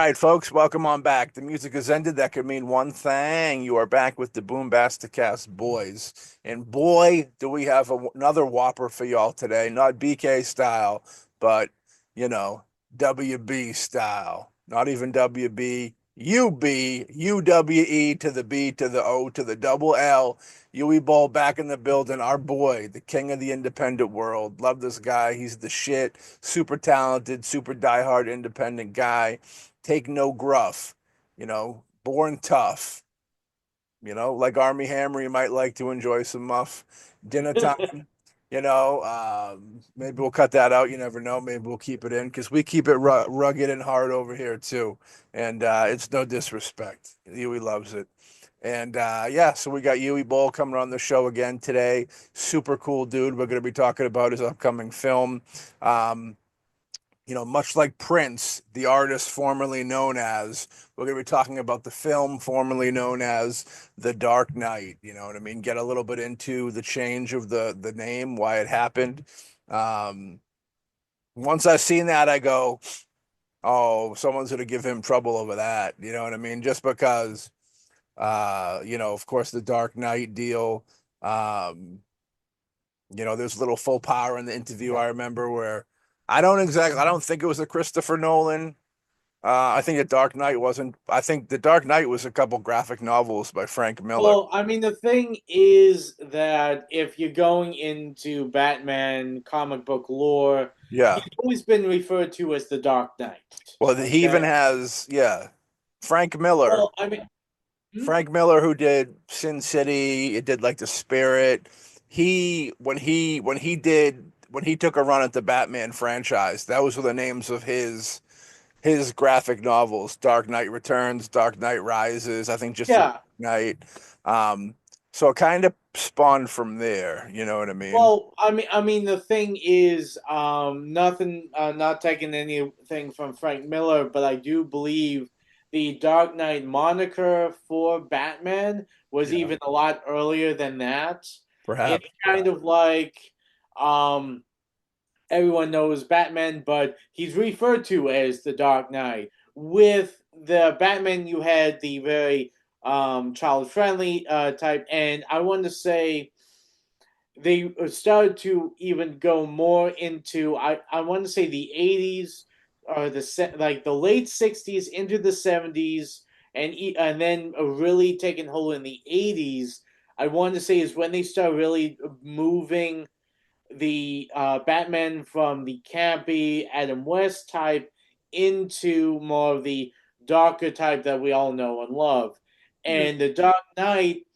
right, folks, welcome on back. The music has ended. That could mean one thing. You are back with the BoomBastiCAST boys. And boy, do we have another whopper for y'all today. Not BK style, but, you know, WB style. Not even WB, UB, UWE to the B to the O to the double L. Uwe Boll back in the building. Our boy, the king of the independent world. Love this guy. He's the shit. Super talented, super diehard independent guy. Take no gruff, born tough, like Armie Hammer. You might like to enjoy some muff dinner time. Maybe we'll cut that out. You never know. Maybe we'll keep it in because we keep it rugged and hard over here too. And it's no disrespect. Huey loves it. And yeah, so we got Uwe Boll coming on the show again today. Super cool dude. We're going to be talking about his upcoming film. Um, much like Prince, the artist formerly known as, we're going to be talking about the film formerly known as The Dark Knight. You know what I mean? Get a little bit into the change of the name, why it happened. Um, Once I've seen that, I go, oh, someone's going to give him trouble over that. You know what I mean? Just because, of course, the Dark Knight deal. Um, there's a little full power in the interview I remember where I don't think it was a Christopher Nolan. I think The Dark Knight wasn't. I think The Dark Knight was a couple graphic novels by Frank Miller. Well, I mean, the thing is that if you're going into Batman comic book lore, Yeah. he's always been referred to as the Dark Knight. Well, he even Okay. has, yeah, Frank Miller. Well, I mean, hmm? Frank Miller, who did Sin City, it did like The Spirit. When he took a run at the Batman franchise, that was the names of his graphic novels: Dark Knight Returns, Dark Knight Rises, I think just The Yeah. Dark Knight. So it kind of spawned from there, you know what I mean? Well, I mean, the thing is, nothing, not taking anything from Frank Miller, but I do believe the Dark Knight moniker for Batman was Yeah, even a lot earlier than that. It's perhaps. kind of like, um, everyone knows Batman, but he's referred to as the Dark Knight. With the Batman, you had the very child friendly type, and I want to say they started to even go more into I want to say the 80s or like the late 60s into the 70s and then really taking hold in the 80s. I want to say is when they start really moving the Batman from the campy Adam West type into more of the darker type that we all know and love. And the Dark Knight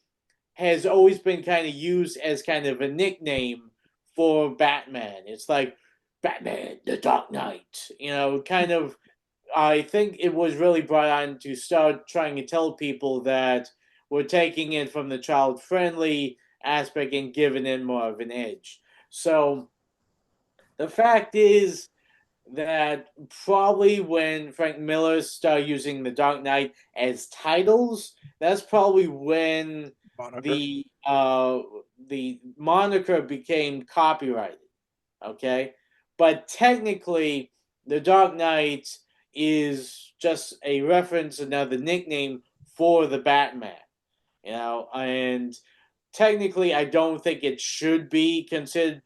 has always been kind of used as kind of a nickname for Batman. It's like Batman, the Dark Knight, kind of. I think it was really brought on to start trying to tell people that we're taking it from the child friendly aspect and giving it more of an edge. So the fact is that probably when Frank Miller started using the Dark Knight as titles, that's probably when Moniker. the uh, the moniker became copyrighted. Okay, but technically, the Dark Knight is just a reference, another nickname for the Batman. And technically, I don't think it should be considered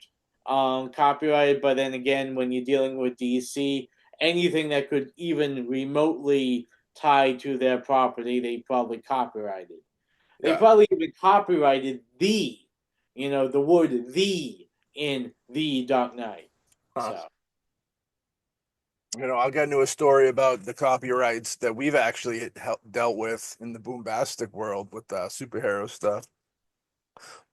copyrighted. But then again, when you're dealing with DC, anything that could even remotely tie to their property, they probably copyrighted. They Yeah. probably even copyrighted the word "the" in the Dark Knight. Huh. So I'll get into a story about the copyrights that we've actually dealt with in the boombastic world with superhero stuff.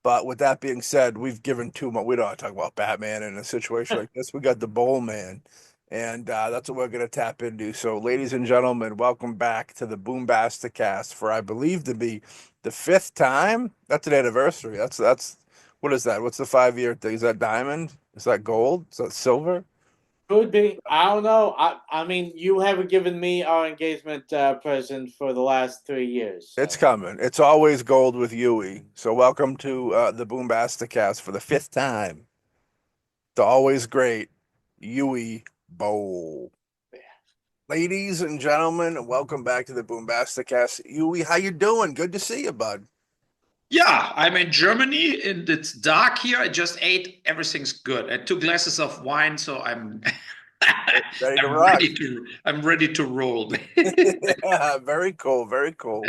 But with that being said, we've given too much. We don't want to talk about Batman in a situation like this. We got the Bowl Man, and that's what we're going to tap into. So, ladies and gentlemen, welcome back to the BoomBastiCAST for I believe to be the fifth time. That's an anniversary. That's what is that? What's the 5 year thing? Is that diamond? Is that gold? Is that silver? could be. I don't know. I mean, you haven't given me our engagement present for the last 3 years. It's So coming. It's always gold with Yui. So welcome to the BoomBastiCast for the fifth time. The always great Yui Bowl. yeah. Ladies and gentlemen, welcome back to the BoomBastiCAST. Uwe, how you doing? Good to see you, bud. Yeah, I'm in Germany and it's dark here. I just ate. Everything's good. I had 2 glasses of wine, so I'm Ready to I'm rock. ready to roll. Yeah, very cool, very cool.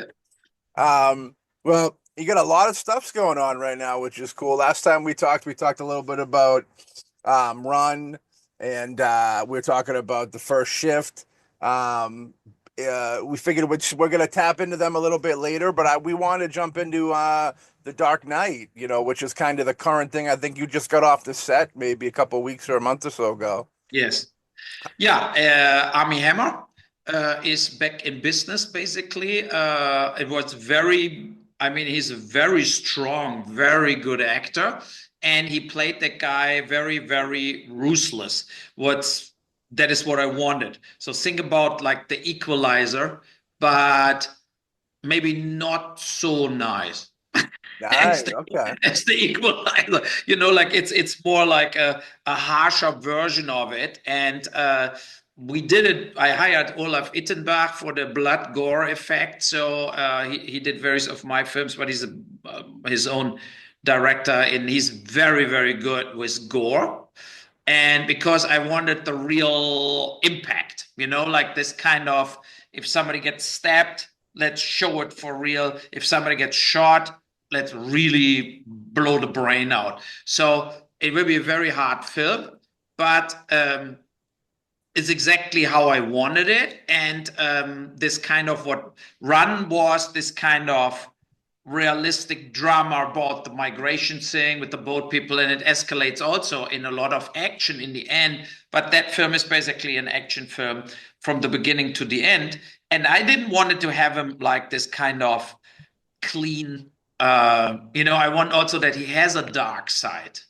Well, you got a lot of stuff's going on right now, which is cool. Last time we talked a little bit about run, and we were talking about the first shift. Um, we figured we're gonna tap into them a little bit later, but we want to jump into the Dark Knight, which is kind of the current thing. I think you just got off the set maybe a couple weeks or a month or so ago. Yes. Yeah, Armie Hammer is back in business basically. It was I mean, he's a very strong, very good actor, and he played that guy very, very ruthless. That is what I wanted. So think about like the Equalizer, but maybe not so nice. Nice. as the, Okay. as the Equalizer. Like it's more like a harsher version of it. And we did it. I hired Olaf Ittenbach for the blood gore effect. So he did various of my films, but he's his own director, and he's very, very good with gore. And because I wanted the real impact, like this kind of, if somebody gets stabbed, let's show it for real. If somebody gets shot, let's really blow the brain out. So it will be a very hard film, but it's exactly how I wanted it. And this kind of what Run was, this kind of realistic drama about the migration thing with the boat people, and it escalates also in a lot of action in the end. But that film is basically an action film from the beginning to the end. And I didn't want it to have him like this kind of clean. I want also that he has a dark side,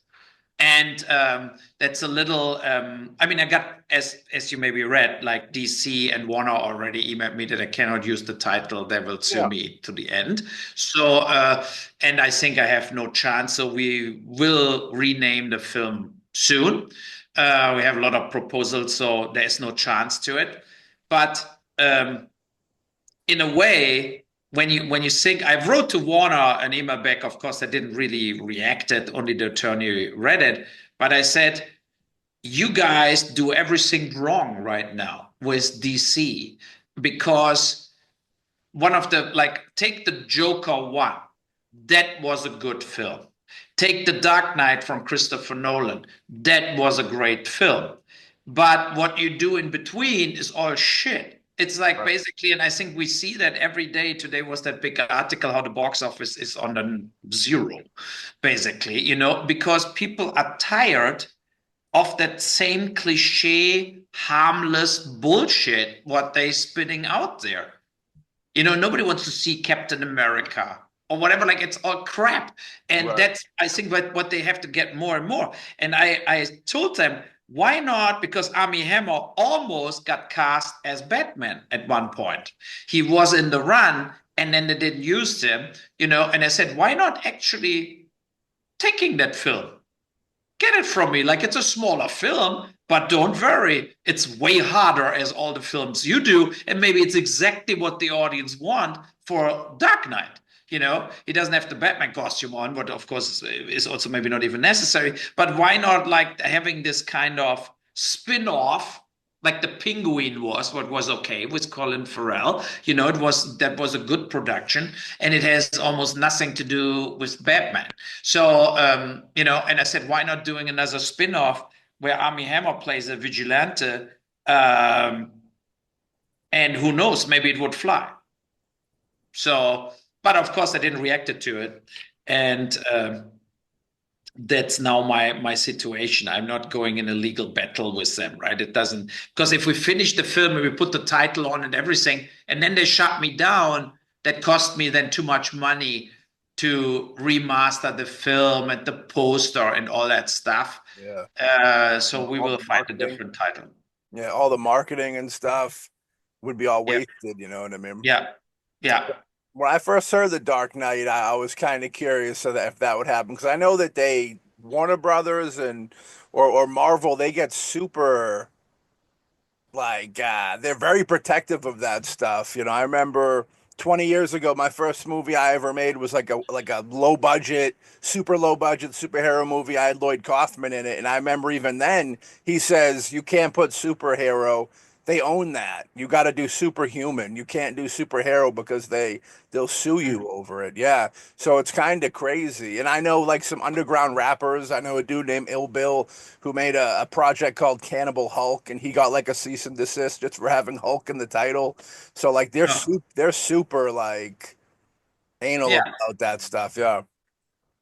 and that's a little. I mean, I got as you maybe read, like DC and Warner already emailed me that I cannot use the title. They will sue Yeah. me to the end. So, and I think I have no chance. So we will rename the film soon. We have a lot of proposals, so there is no chance to it. But in a way, when you think, I wrote to Warner an email back. Of course, I didn't really react it. Only the attorney read it. But I said, you guys do everything wrong right now with DC, because one of the, like, take the Joker one. That was a good film. Take The Dark Knight from Christopher Nolan. That was a great film. But what you do in between is all shit. It's like Right. basically, and I think we see that every day. Today was that big article how the box office is on the zero, basically, because people are tired of that same cliche, harmless bullshit what they spitting out there. Nobody wants to see Captain America or whatever. Like, it's all crap. And Right. that's, I think, what they have to get more and more. And I told them, why not? Because Armie Hammer almost got cast as Batman at one point. He was in the run, and then they didn't use him, and I said, why not actually taking that film? Get it from me. Like, it's a smaller film, but don't worry, it's way harder as all the films you do, and maybe it's exactly what the audience want for Dark Knight. He doesn't have the Batman costume on, but of course is also maybe not even necessary. But why not, like, having this kind of spin-off, like the Penguin was, what was okay with Colin Farrell. That was a good production, and it has almost nothing to do with Batman. So, and I said, why not doing another spin-off where Armie Hammer plays a vigilante? And who knows, maybe it would fly. So, but of course, I didn't react to it. And that's now my situation. I'm not going in a legal battle with them, right? It doesn't, because if we finish the film and we put the title on and everything, and then they shut me down, that cost me then too much money to remaster the film and the poster and all that stuff. Yeah. So we All will the find a marketing. different title. Yeah, all the marketing and stuff would be all Yeah, wasted, you know what I mean? yeah, yeah. When I first heard The Dark Knight, I was kind of curious so that if that would happen because I know that they Warner Brothers and or Marvel they get super like they're very protective of that stuff. You know, I remember 20 years ago, my first movie I ever made was like a low budget, super low budget superhero movie. I had Lloyd Kaufman in it, and I remember even then he says you can't put superhero. They own that. You got to do superhuman. You can't do superhero because they'll sue you over it. Yeah. So it's kind of crazy. And I know like some underground rappers. I know a dude named Ill Bill who made a project called Cannibal Hulk, and he got like a cease and desist just for having Hulk in the title. So like they're super like anal Yeah. about that stuff. Yeah.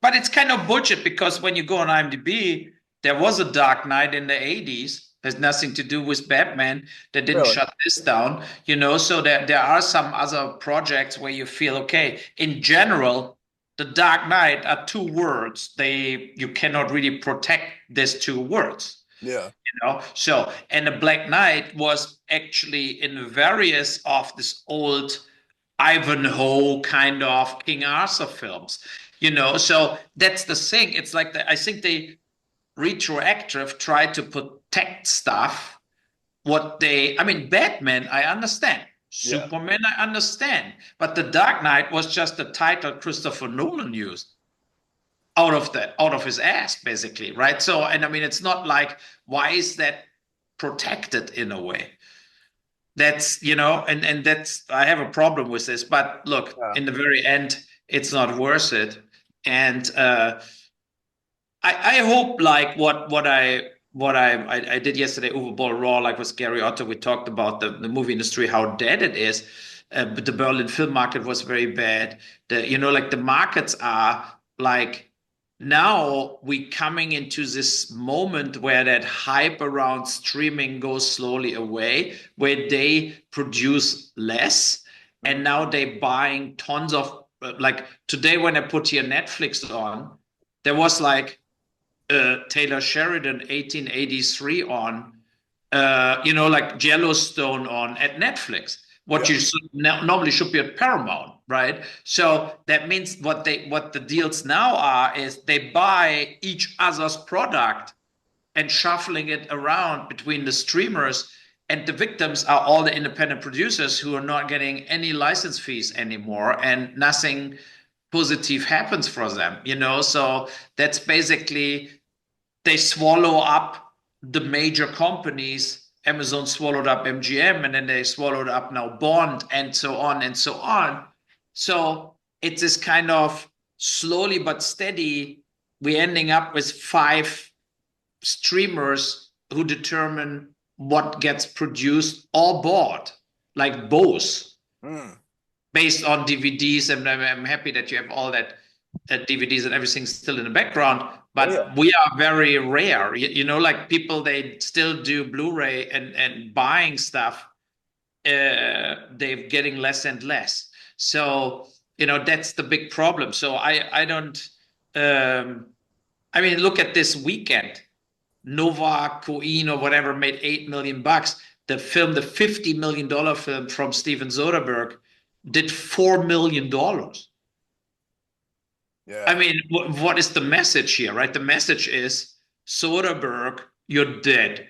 But it's kind of bullshit because when you go on IMDb, there was a Dark Knight in the 80s. Has nothing to do with Batman. That didn't Really? shut this down, you know. So there are some other projects where you feel okay. In general, the Dark Knight are two words. You cannot really protect these two words, Yeah. you know. So and the Black Knight was actually in various of this old Ivanhoe kind of King Arthur films, you know. So that's the thing. It's like I think they retroactive try to protect stuff. I mean, Batman, I understand. Yeah. Superman, I understand. But The Dark Knight was just a title Christopher Nolan used out of his ass, basically, right? So, and I mean, it's not like why is that protected in a way? That's and that's I have a problem with this. But look, Yeah. in the very end, it's not worth it. And I hope like what I did yesterday, Uwe Boll Raw, like with Gary Otto, we talked about the movie industry, how dead it is. But the Berlin film market was very bad. Like the markets are like now we coming into this moment where that hype around streaming goes slowly away, where they produce less, and now they buying tons of like today when I put here Netflix on, there was like Taylor Sheridan 1883 on, like Yellowstone on at Netflix. What Yeah. you normally should be at Paramount, right? So that means what the deals now are is they buy each other's product and shuffling it around between the streamers, and the victims are all the independent producers who are not getting any license fees anymore, and nothing positive happens for them, so that's basically they swallow up the major companies. Amazon swallowed up MGM, and then they swallowed up now Bond, and so on and so on. So it's this kind of slowly but steady, we're ending up with 5 streamers who determine what gets produced or bought, like both, Mm. based on DVDs. And I'm happy that you have all that DVDs and everything still in the background. But Oh yeah. we are very rare, like people, they still do Blu-ray and buying stuff. They're getting less and less. So, that's the big problem. So I don't, I mean, look at this weekend. Nova Coin or whatever made $8 million. The $50 million film from Steven Soderbergh did $4 million. Yeah. I mean, what is the message here, right? The message is Soderbergh, you're dead.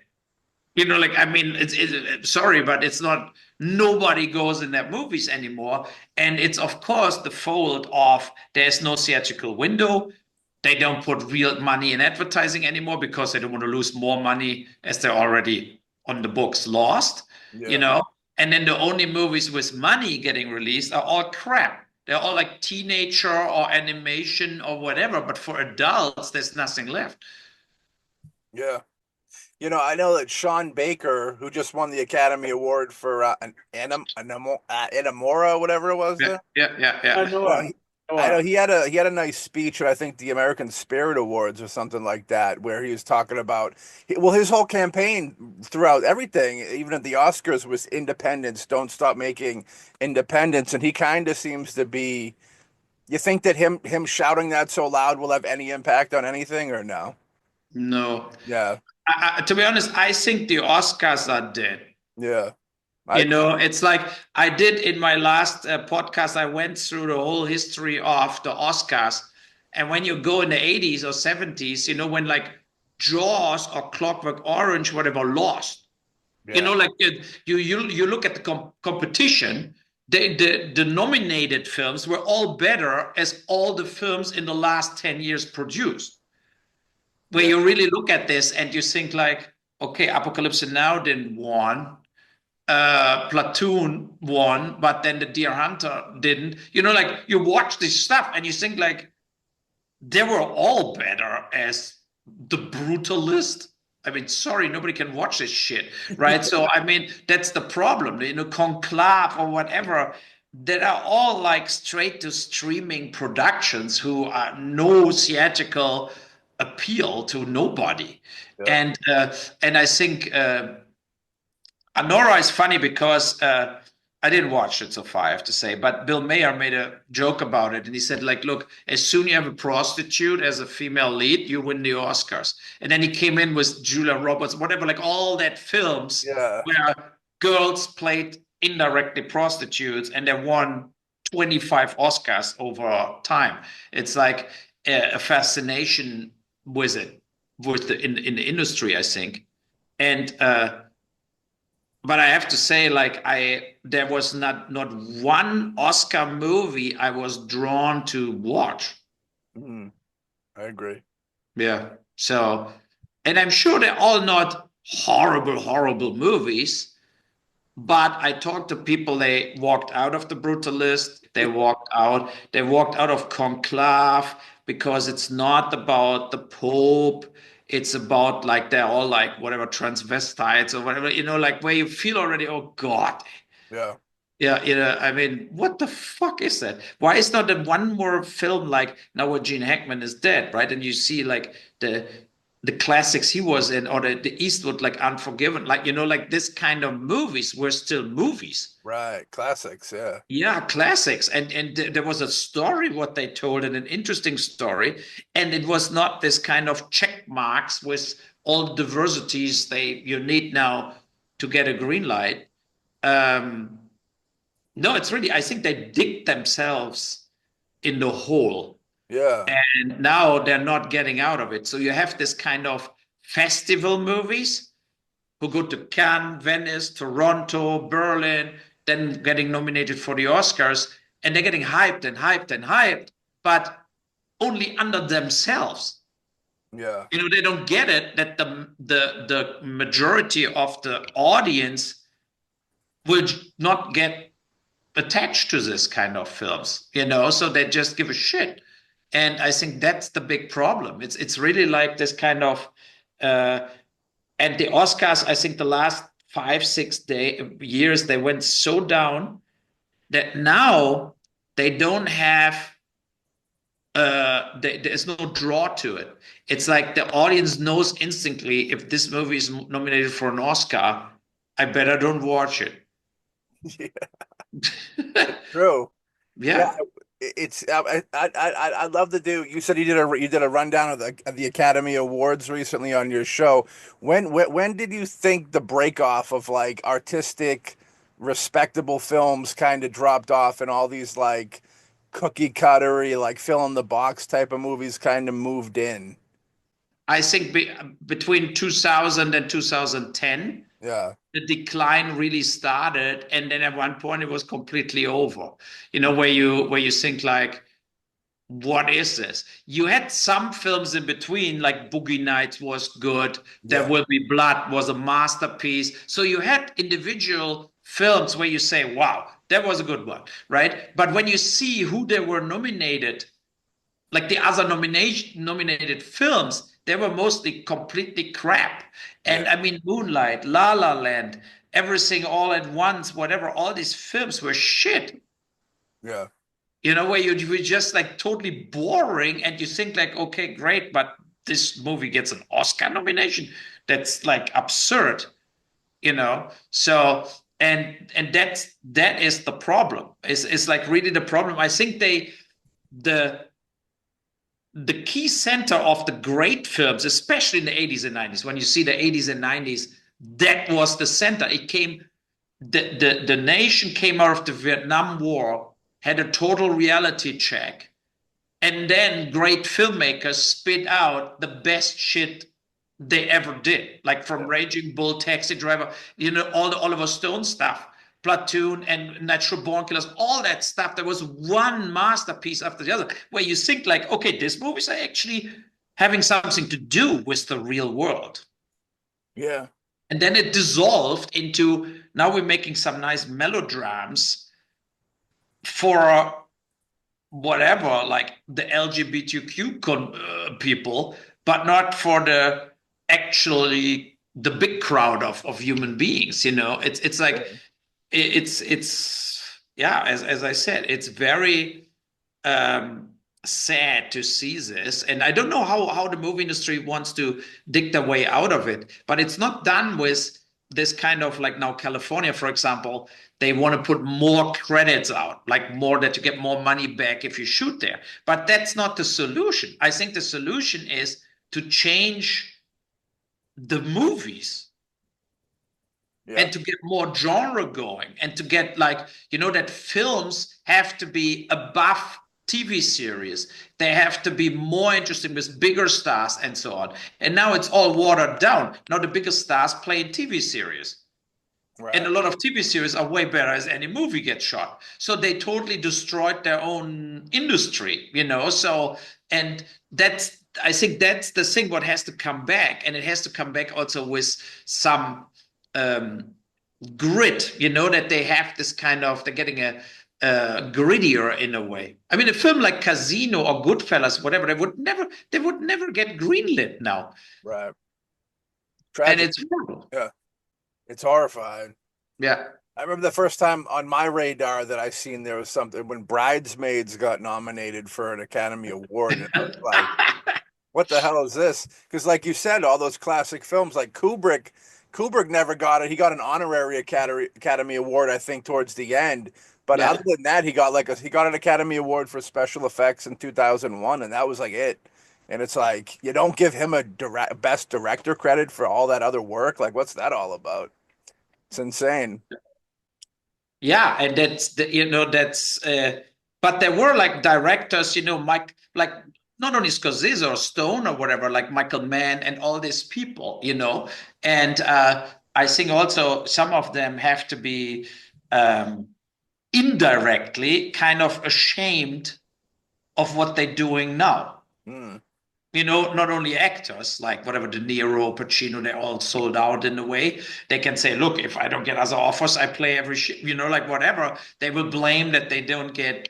I mean, it's sorry, but it's not. Nobody goes in their movies anymore, and it's of course the fault of there's no theatrical window. They don't put real money in advertising anymore because they don't want to lose more money as they're already on the books lost. Yeah. And then the only movies with money getting released are all crap. They're all like teenager or animation or whatever, but for adults, there's nothing left. Yeah. You know, I know that Sean Baker, who just won the Academy Award for an Enamora, whatever it was, Yeah, yeah. You know, I know he had a nice speech at I think the American Spirit Awards or something like that, where he was talking about well, his whole campaign throughout everything, even at the Oscars, was independence. Don't stop making independence, and he kind of seems to be. You think that him shouting that so loud will have any impact on anything or no? No. Yeah, To be honest, I think the Oscars are dead. yeah, It's like I did in my last podcast, I went through the whole history of the Oscars. And when you go in the 80s or 70s, when like Jaws or Clockwork Orange, whatever, lost. You know, like you look at the competition. The nominated films were all better as all the films in the last 10 years produced. Where you really look at this and you think like, okay, Apocalypse Now didn't won. Platoon won, but then the Deer Hunter didn't. You know, like you watch this stuff and you think like they were all better as The Brutalist. I mean, sorry, nobody can watch this shit, right? So, I mean, that's the problem. You know, Conclave or whatever, that are all like straight to streaming productions who are no theatrical appeal to nobody. And I think Anora is funny because I didn't watch it so far, I have to say, but Bill Maher made a joke about it. And he said, like, look, as soon as you have a prostitute as a female lead, you win the Oscars. And then he came in with Julia Roberts, whatever, like all that films where girls played indirectly prostitutes and they won 25 Oscars over time. It's like a fascination with it, in the industry, I think. And but I have to say, like, there was not one Oscar movie I was drawn to watch. I agree. Yeah. So, and I'm sure they're all not horrible movies, but I talked to people, they walked out of The Brutalist, they walked out of Conclave because it's not about the Pope. It's about like they're all like whatever transvestites or whatever, you know, like where you feel already, oh God. Yeah. Yeah, you know, I mean, what the fuck is that? Why is not that one more film like now where Gene Hackman is dead, right? And you see like the classics he was in, or the Eastwood, like Unforgiven, like, you know, like this kind of movies were still movies. Right. Classics. Yeah. Yeah, classics. And there was a story what they told, and an interesting story. And it was not this kind of check marks with all the diversities you need now to get a green light. No, it's really, I think they dig themselves in the hole. Yeah. And now they're not getting out of it. So you have this kind of festival movies who go to Cannes, Venice, Toronto, Berlin, then getting nominated for the Oscars, and they're getting hyped and hyped and hyped, but only under themselves. Yeah. You know, they don't get it that the majority of the audience will not get attached to this kind of films, you know, so they just give a shit. And I think that's the big problem. It's really like this kind of, and the Oscars, I think the last 5-6 years, they went so down that now they don't have, there's no draw to it. It's like the audience knows instantly if this movie is nominated for an Oscar, I better don't watch it. Yeah. True. Yeah. It's I'd love to do. You said you did a rundown of the Academy Awards recently on your show. When did you think the break off of like artistic, respectable films kind of dropped off, and all these like cookie cuttery, like fill in the box type of movies kind of moved in? I think between 2000 and 2010. Yeah. The decline really started, and then at one point it was completely over. You know, where you think like, what is this? You had some films in between, like Boogie Nights was good. There Will Be Blood was a masterpiece. So you had individual films where you say, wow, that was a good one, right? But when you see who they were nominated, like the other nominated films, they were mostly completely crap. And I mean, Moonlight, La La Land, Everything All at Once, whatever, all these films were shit. Yeah. You know, where you were just like totally boring, and you think like, okay, great, but this movie gets an Oscar nomination. That's like absurd, you know? So, and that is the problem. It's like really the problem. I think the key center of the great films, especially in the 80s and 90s, when you see the 80s and 90s, that was the center. It came, the nation came out of the Vietnam War, had a total reality check, and then great filmmakers spit out the best shit they ever did, like from Raging Bull, Taxi Driver, you know, all the Oliver Stone stuff, Platoon and Natural Born Killers, all that stuff. There was one masterpiece after the other where you think like, okay, these movies are actually having something to do with the real world. Yeah. And then it dissolved into, now we're making some nice melodramas for whatever, like the LGBTQ people, but not for the actually the big crowd of human beings. You know, it's like it's yeah. As I said, it's very sad to see this, and I don't know how the movie industry wants to dig their way out of it, but it's not done with this kind of, like now California, for example, they want to put more credits out, like more, that you get more money back if you shoot there. But that's not the solution. I think the solution is to change the movies and to get more genre going, and to get, like, you know, that films have to be above TV series. They have to be more interesting with bigger stars and so on. And now it's all watered down. Now the biggest stars play in TV series. Right. And a lot of TV series are way better as any movie gets shot. So they totally destroyed their own industry, you know. So, and that's, I think that's the thing what has to come back. And it has to come back also with some grit, you know, that they have this kind of, they're getting a grittier in a way. I mean, a film like Casino or Goodfellas, whatever, they would never get greenlit now. Right. Tragic. And it's horrible. Yeah. It's horrifying. Yeah. I remember the first time on my radar that I seen there was something when Bridesmaids got nominated for an Academy Award. And I was like, what the hell is this? Because like you said, all those classic films like Kubrick never got it. He got an honorary Academy Award, I think, towards the end. But other than that, he got an Academy Award for special effects in 2001, and that was like it. And it's like, you don't give him a best director credit for all that other work. Like, what's that all about? It's insane. Yeah, and that's but there were like directors, you know, like not only Scorsese or Stone or whatever, like Michael Mann and all these people, you know. And I think also some of them have to be indirectly kind of ashamed of what they're doing now. You know, not only actors, like whatever, De Niro, Pacino, they're all sold out in a way. They can say, look, if I don't get other offers, I play every shit, you know, like whatever. They will blame that they don't get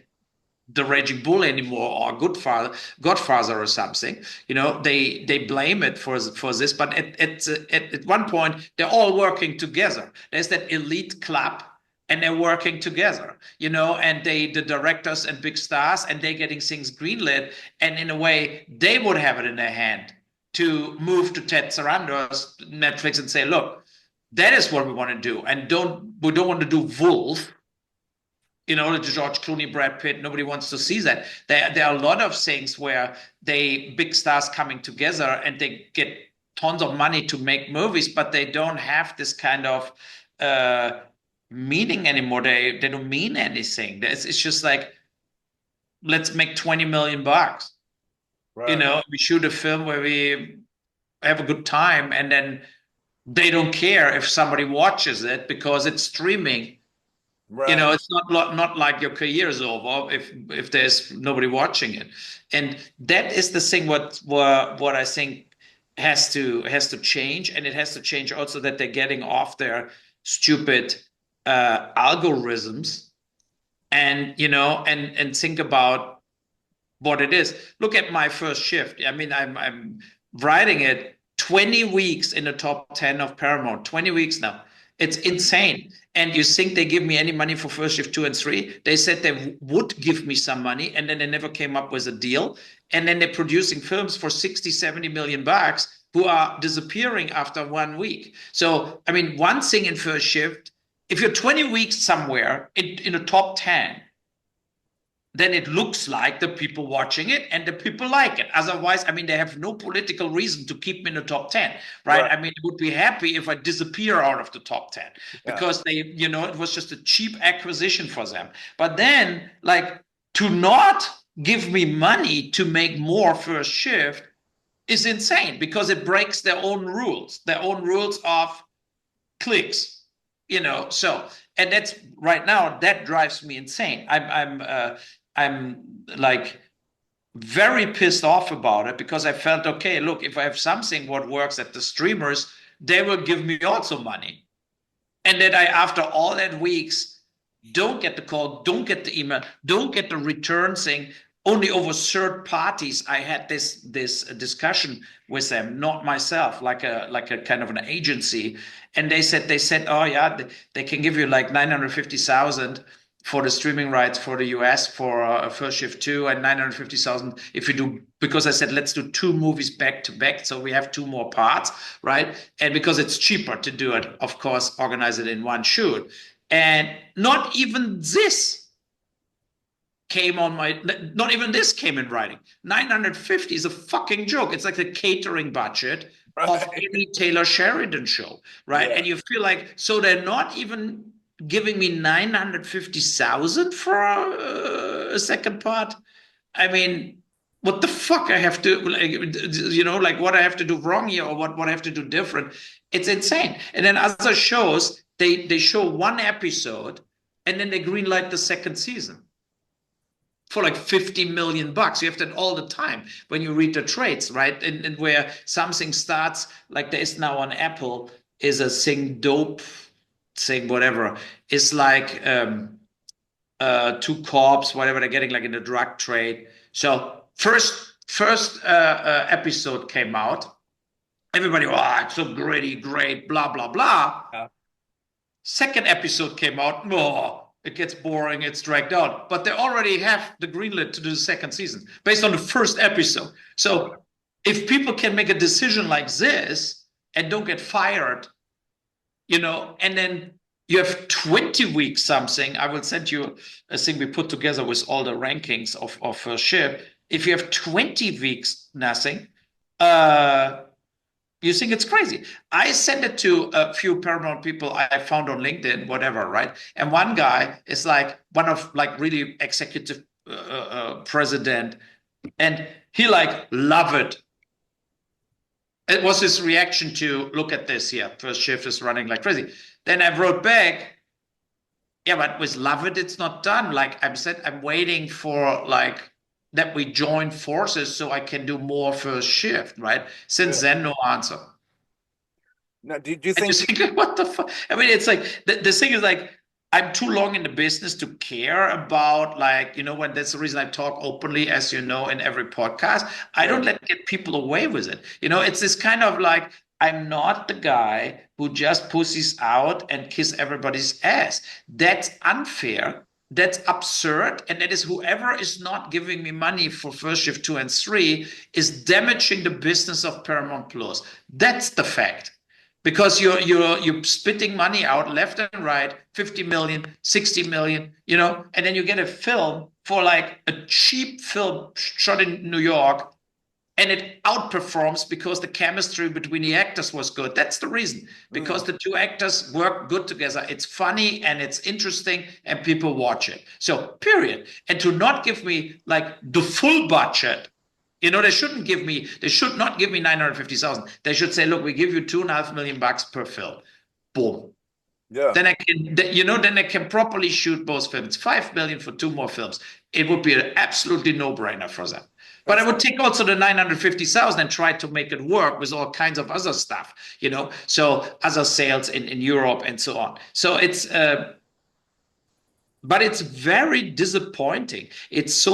the Raging Bull anymore or Godfather or something. You know, they blame it for this. But at one point, they're all working together. There's that elite club, and they're working together, you know, and the directors and big stars, and they're getting things greenlit. And in a way, they would have it in their hand to move to Ted Sarandos, Netflix, and say, look, that is what we want to do. And we don't want to do Wolf, you know, George Clooney, Brad Pitt. Nobody wants to see that. There are a lot of things where big stars coming together and they get tons of money to make movies, but they don't have this kind of meaning anymore. They don't mean anything. It's just like, let's make 20 million bucks. Right. You know, we shoot a film where we have a good time, and then they don't care if somebody watches it because it's streaming. Right. You know, it's not like your career is over if there's nobody watching it. And that is the thing what I think has to change. And it has to change also that they're getting off their stupid algorithms, and you know, and think about what it is. Look at my first shift. I mean, I'm writing it 20 weeks in the top 10 of Paramount. 20 weeks now. It's insane. And you think they give me any money for First Shift 2 and 3? They said they would give me some money, and then they never came up with a deal. And then they're producing films for 60, 70 million bucks who are disappearing after 1 week. So, I mean, one thing in First Shift, if you're 20 weeks somewhere in the top 10, then it looks like the people watching it and the people like it. Otherwise, I mean, they have no political reason to keep me in the top 10, right? I mean, I would be happy if I disappear out of the top 10 because they, you know, it was just a cheap acquisition for them. But then, like, to not give me money to make more First Shift, is insane because it breaks their own rules of clicks, so, and that's right now, that drives me insane. I'm like very pissed off about it because I felt, okay, look, if I have something what works at the streamers, they will give me also money. And that I, after all that weeks, don't get the call, don't get the email, don't get the return saying only over third parties. I had this discussion with them, not myself, like a kind of an agency. And they said, oh yeah, they can give you like 950,000 for the streaming rights for the US for First Shift 2 and 950,000 if you do, because I said, let's do 2 movies back to back. So we have 2 more parts, right? And because it's cheaper to do it, of course, organize it in one shoot. And not even this came on not even this came in writing. 950 is a fucking joke. It's like the catering budget of any Taylor Sheridan show, right? Yeah. And you feel like, so they're not even giving me 950,000 for a second part. I mean, what the fuck I have to, like what I have to do wrong here or what I have to do different. It's insane. And then other shows, they show 1 episode and then they greenlight the second season for like $50 million. You have that all the time when you read the trades, right? And where something starts, like there is now on Apple, is a thing dope thing, whatever. It's like 2 cops, whatever they're getting, like in the drug trade. So first episode came out. Everybody, oh, it's so gritty, great, blah, blah, blah. Yeah. Second episode came out, oh, it gets boring, it's dragged out. But they already have the greenlit to do the second season based on the first episode. So if people can make a decision like this and don't get fired, and then you have 20 weeks something. I will send you a thing we put together with all the rankings of First Shift. If you have 20 weeks nothing, you think it's crazy. I sent it to a few Paramount people I found on LinkedIn, whatever, right? And one guy is like one of like really executive president, and he like love it. It was his reaction to, look at this here, First Shift is running like crazy. Then I wrote back, yeah, but with love it, it's not done. Like I'm waiting for like that we join forces so I can do more First Shift, right? Since then, no answer. No, do you think like, what the fuck? I mean, it's like the thing is like, I'm too long in the business to care about like, when that's the reason I talk openly, as you know, in every podcast. I don't get people away with it. It's this kind of like, I'm not the guy who just pussies out and kiss everybody's ass. That's unfair. That's absurd. And that is whoever is not giving me money for First Shift 2 and 3 is damaging the business of Paramount Plus. That's the fact. Because you're spitting money out left and right, 50 million, 60 million, and then you get a film for like a cheap film shot in New York, and it outperforms because the chemistry between the actors was good. That's the reason, because the 2 actors work good together. It's funny and it's interesting and people watch it. So period. And to not give me like the full budget, they should not give me 950,000. They should say, look, we give you $2.5 million per film. Boom. Yeah. Then I can properly shoot both films. 5 million for 2 more films. It would be an absolutely no-brainer for them. But I would take also the 950,000 and try to make it work with all kinds of other stuff, so other sales in Europe and so on. So it's, but it's very disappointing. It's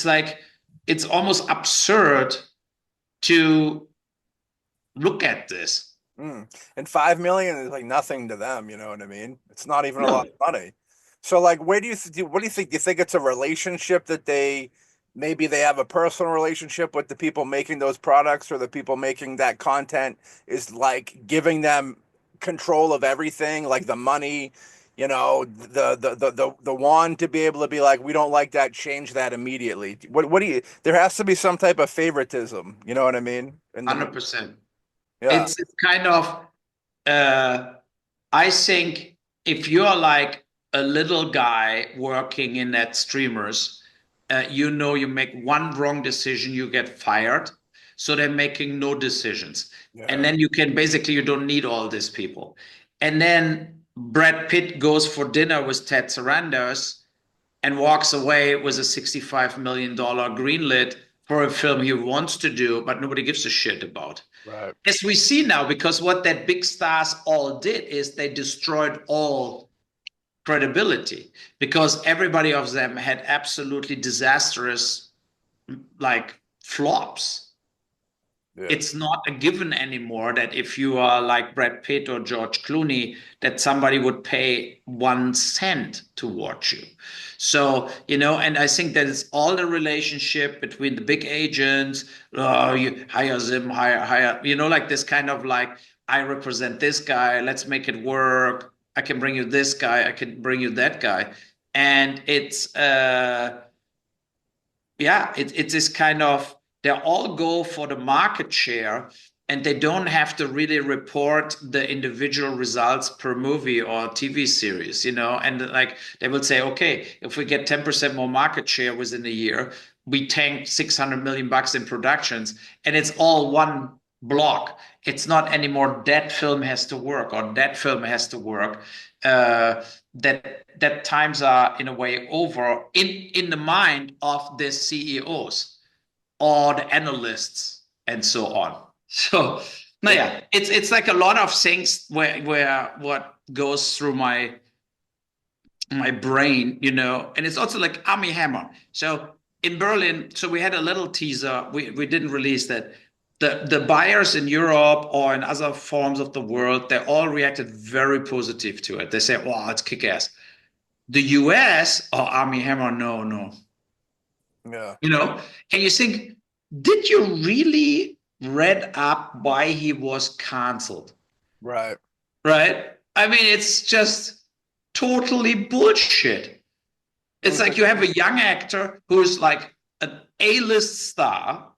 like, it's almost absurd to look at this. And 5 million is like nothing to them. You know what I mean? It's not even a lot of money. So like, what do you think? Do you think it's a relationship that maybe they have a personal relationship with the people making those products, or the people making that content is like giving them control of everything, like the money, the wand to be able to be like, we don't like that, change that immediately. What do you? There has to be some type of favoritism. You know what I mean? 100%. Yeah. It's kind of. I think if you're like a little guy working in that streamers, you make one wrong decision, you get fired. so they're making no decisions. Yeah. And then you don't need all these people. And then Brad Pitt goes for dinner with Ted Sarandos and walks away with a $65 million greenlit for a film he wants to do, but nobody gives a shit about. Right. As we see now, because what that big stars all did is they destroyed all credibility, because everybody of them had absolutely disastrous like flops. Yeah. It's not a given anymore that if you are like Brad Pitt or George Clooney, that somebody would pay 1 cent to watch you. So, and I think that it's all the relationship between the big agents, you hire them, hire, like this kind of like, I represent this guy, let's make it work. I can bring you this guy, I can bring you that guy. And it's, it's this kind of, they all go for the market share, and they don't have to really report the individual results per movie or TV series, and like they will say, okay, if we get 10% more market share within a year, we tank $600 million in productions, and it's all one block. It's not anymore that film has to work or that film has to work. That times are in a way over in the mind of the CEOs or the analysts and so on. So, it's like a lot of things where what goes through my brain, and it's also like Armie Hammer. So in Berlin, so we had a little teaser. We didn't release that. The buyers in Europe or in other forms of the world, they all reacted very positive to it. They said, wow, it's kick-ass. The US, Armie Hammer, no. Yeah. And you think, did you really read up why he was canceled? Right. Right? I mean, it's just totally bullshit. It's like you have a young actor who's like an A-list star,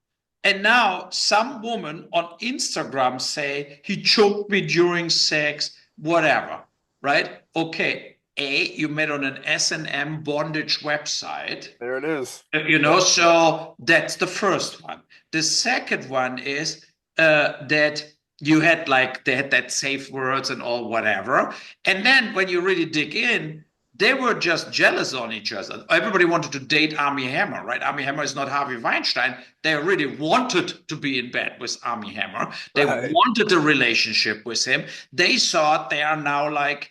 and now some woman on Instagram say he choked me during sex, whatever, right? Okay. You met on an S&M bondage website. There it is. So that's the first one. The second one is that you had they had that safe words and all whatever. And then when you really dig in, they were just jealous on each other. Everybody wanted to date Armie Hammer, right? Armie Hammer is not Harvey Weinstein. They really wanted to be in bed with Armie Hammer. They wanted a relationship with him. They thought they are now like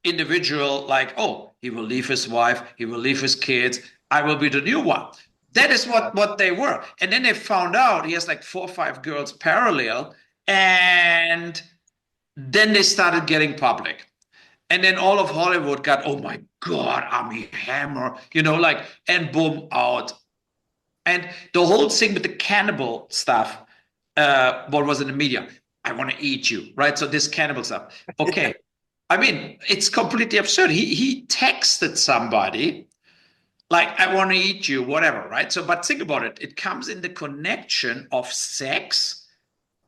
individual, like, oh, he will leave his wife, he will leave his kids, I will be the new one. That is what they were. And then they found out he has like 4 or 5 girls parallel, and then they started getting public. And then all of Hollywood got, oh my God, Armie Hammer, and boom, out. And the whole thing with the cannibal stuff, what was in the media, I want to eat you, right? So this cannibal stuff. Okay. I mean, it's completely absurd. He texted somebody like, I want to eat you, whatever, right? So, but think about it. It comes in the connection of sex,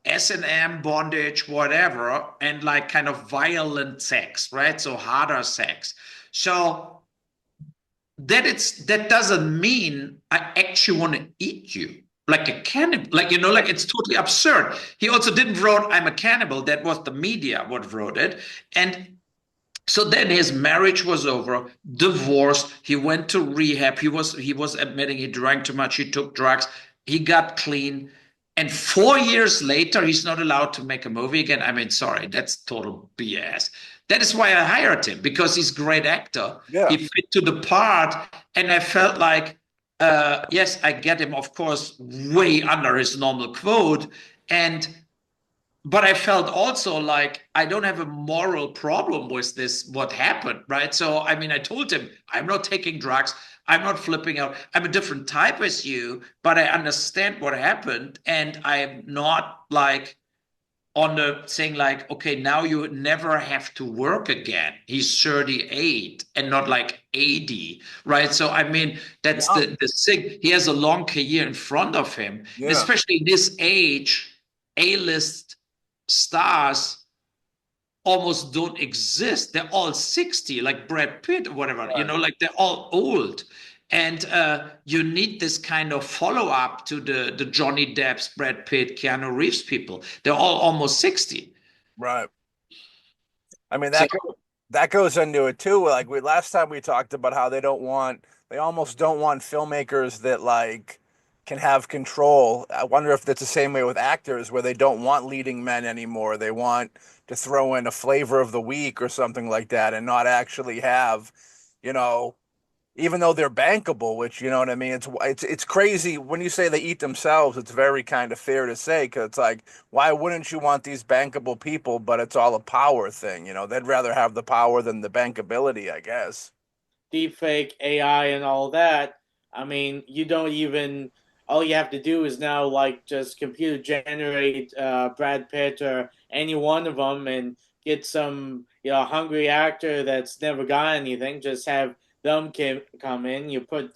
S&M, bondage, whatever, and like kind of violent sex, right? So harder sex. So that doesn't mean I actually want to eat you. Like a cannibal, like it's totally absurd. He also didn't wrote, I'm a cannibal. That was the media what wrote it. And so then his marriage was over, divorced. He went to rehab. He was admitting he drank too much. He took drugs. He got clean. And 4 years later, he's not allowed to make a movie again. I mean, sorry, that's total BS. That is why I hired him, because he's a great actor. Yeah. He fit to the part. And I felt like, yes, I get him, of course, way under his normal quote. But I felt also like I don't have a moral problem with this, what happened, right? So, I mean, I told him, I'm not taking drugs. I'm not flipping out. I'm a different type as you, but I understand what happened. And I'm not like on the thing like, okay, now you never have to work again. He's 38 and not like 80, right? So, I mean, that's the thing. He has a long career in front of him, especially this age, A-list stars almost don't exist. They're all 60, like Brad Pitt or whatever, like they're all old. And you need this kind of follow-up to the Johnny Depps, Brad Pitt, Keanu Reeves people. They're all almost 60. Right. I mean So that goes into it too. Like last time we talked about how they almost don't want filmmakers that like can have control. I wonder if that's the same way with actors, where they don't want leading men anymore. They want to throw in a flavor of the week or something like that, and not actually have, you know, even though they're bankable, which you know what I mean. It's crazy when you say they eat themselves. It's very kind of fair to say, because it's like, why wouldn't you want these bankable people? But it's all a power thing, you know. They'd rather have the power than the bankability, I guess. Deepfake, AI, and all that. I mean, you don't even. All you have to do is now like just computer generate Brad Pitt or any one of them, and get some hungry actor that's never got anything. Just have them come in. You put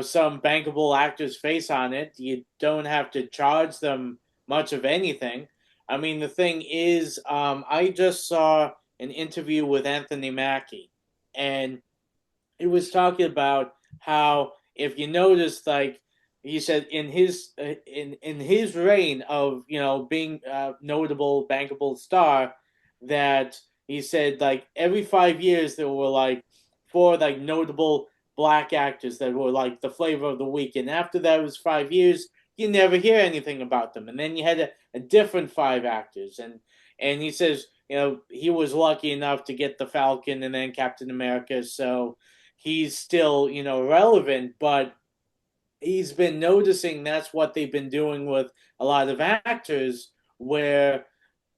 some bankable actor's face on it. You don't have to charge them much of anything. I mean, the thing is, I just saw an interview with Anthony Mackie, and he was talking about how, if you notice, like he said, in his reign of being a notable bankable star, that he said like every 5 years there were like four like notable black actors that were like the flavor of the week, and after that was 5 years you never hear anything about them, and then you had a different five actors, and he says he was lucky enough to get the Falcon and then Captain America, so he's still relevant, but he's been noticing that's what they've been doing with a lot of actors, where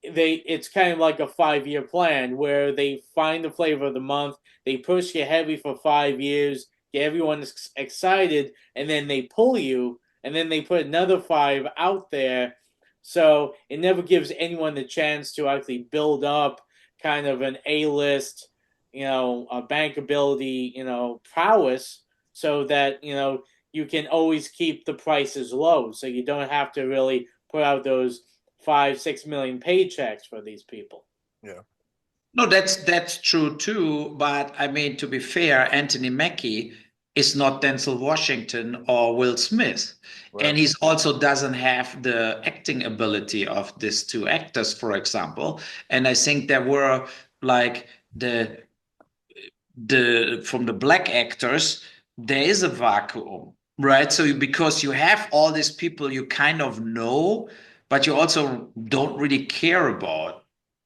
it's kind of like a 5 year plan where they find the flavor of the month, they push you heavy for 5 years, get everyone excited, and then they pull you, and then they put another five out there. So it never gives anyone the chance to actually build up kind of an A-list, a bankability, prowess, so that you can always keep the prices low, so you don't have to really put out those 5-6 million paychecks for these people. Yeah. no, that's true too. But I mean, to be fair, Anthony Mackie is not Denzel Washington or Will Smith. Right. And he's also doesn't have the acting ability of these two actors, for example. And I think there were like the from the black actors, there is a vacuum, right? So because you have all these people you kind of know, but you also don't really care about.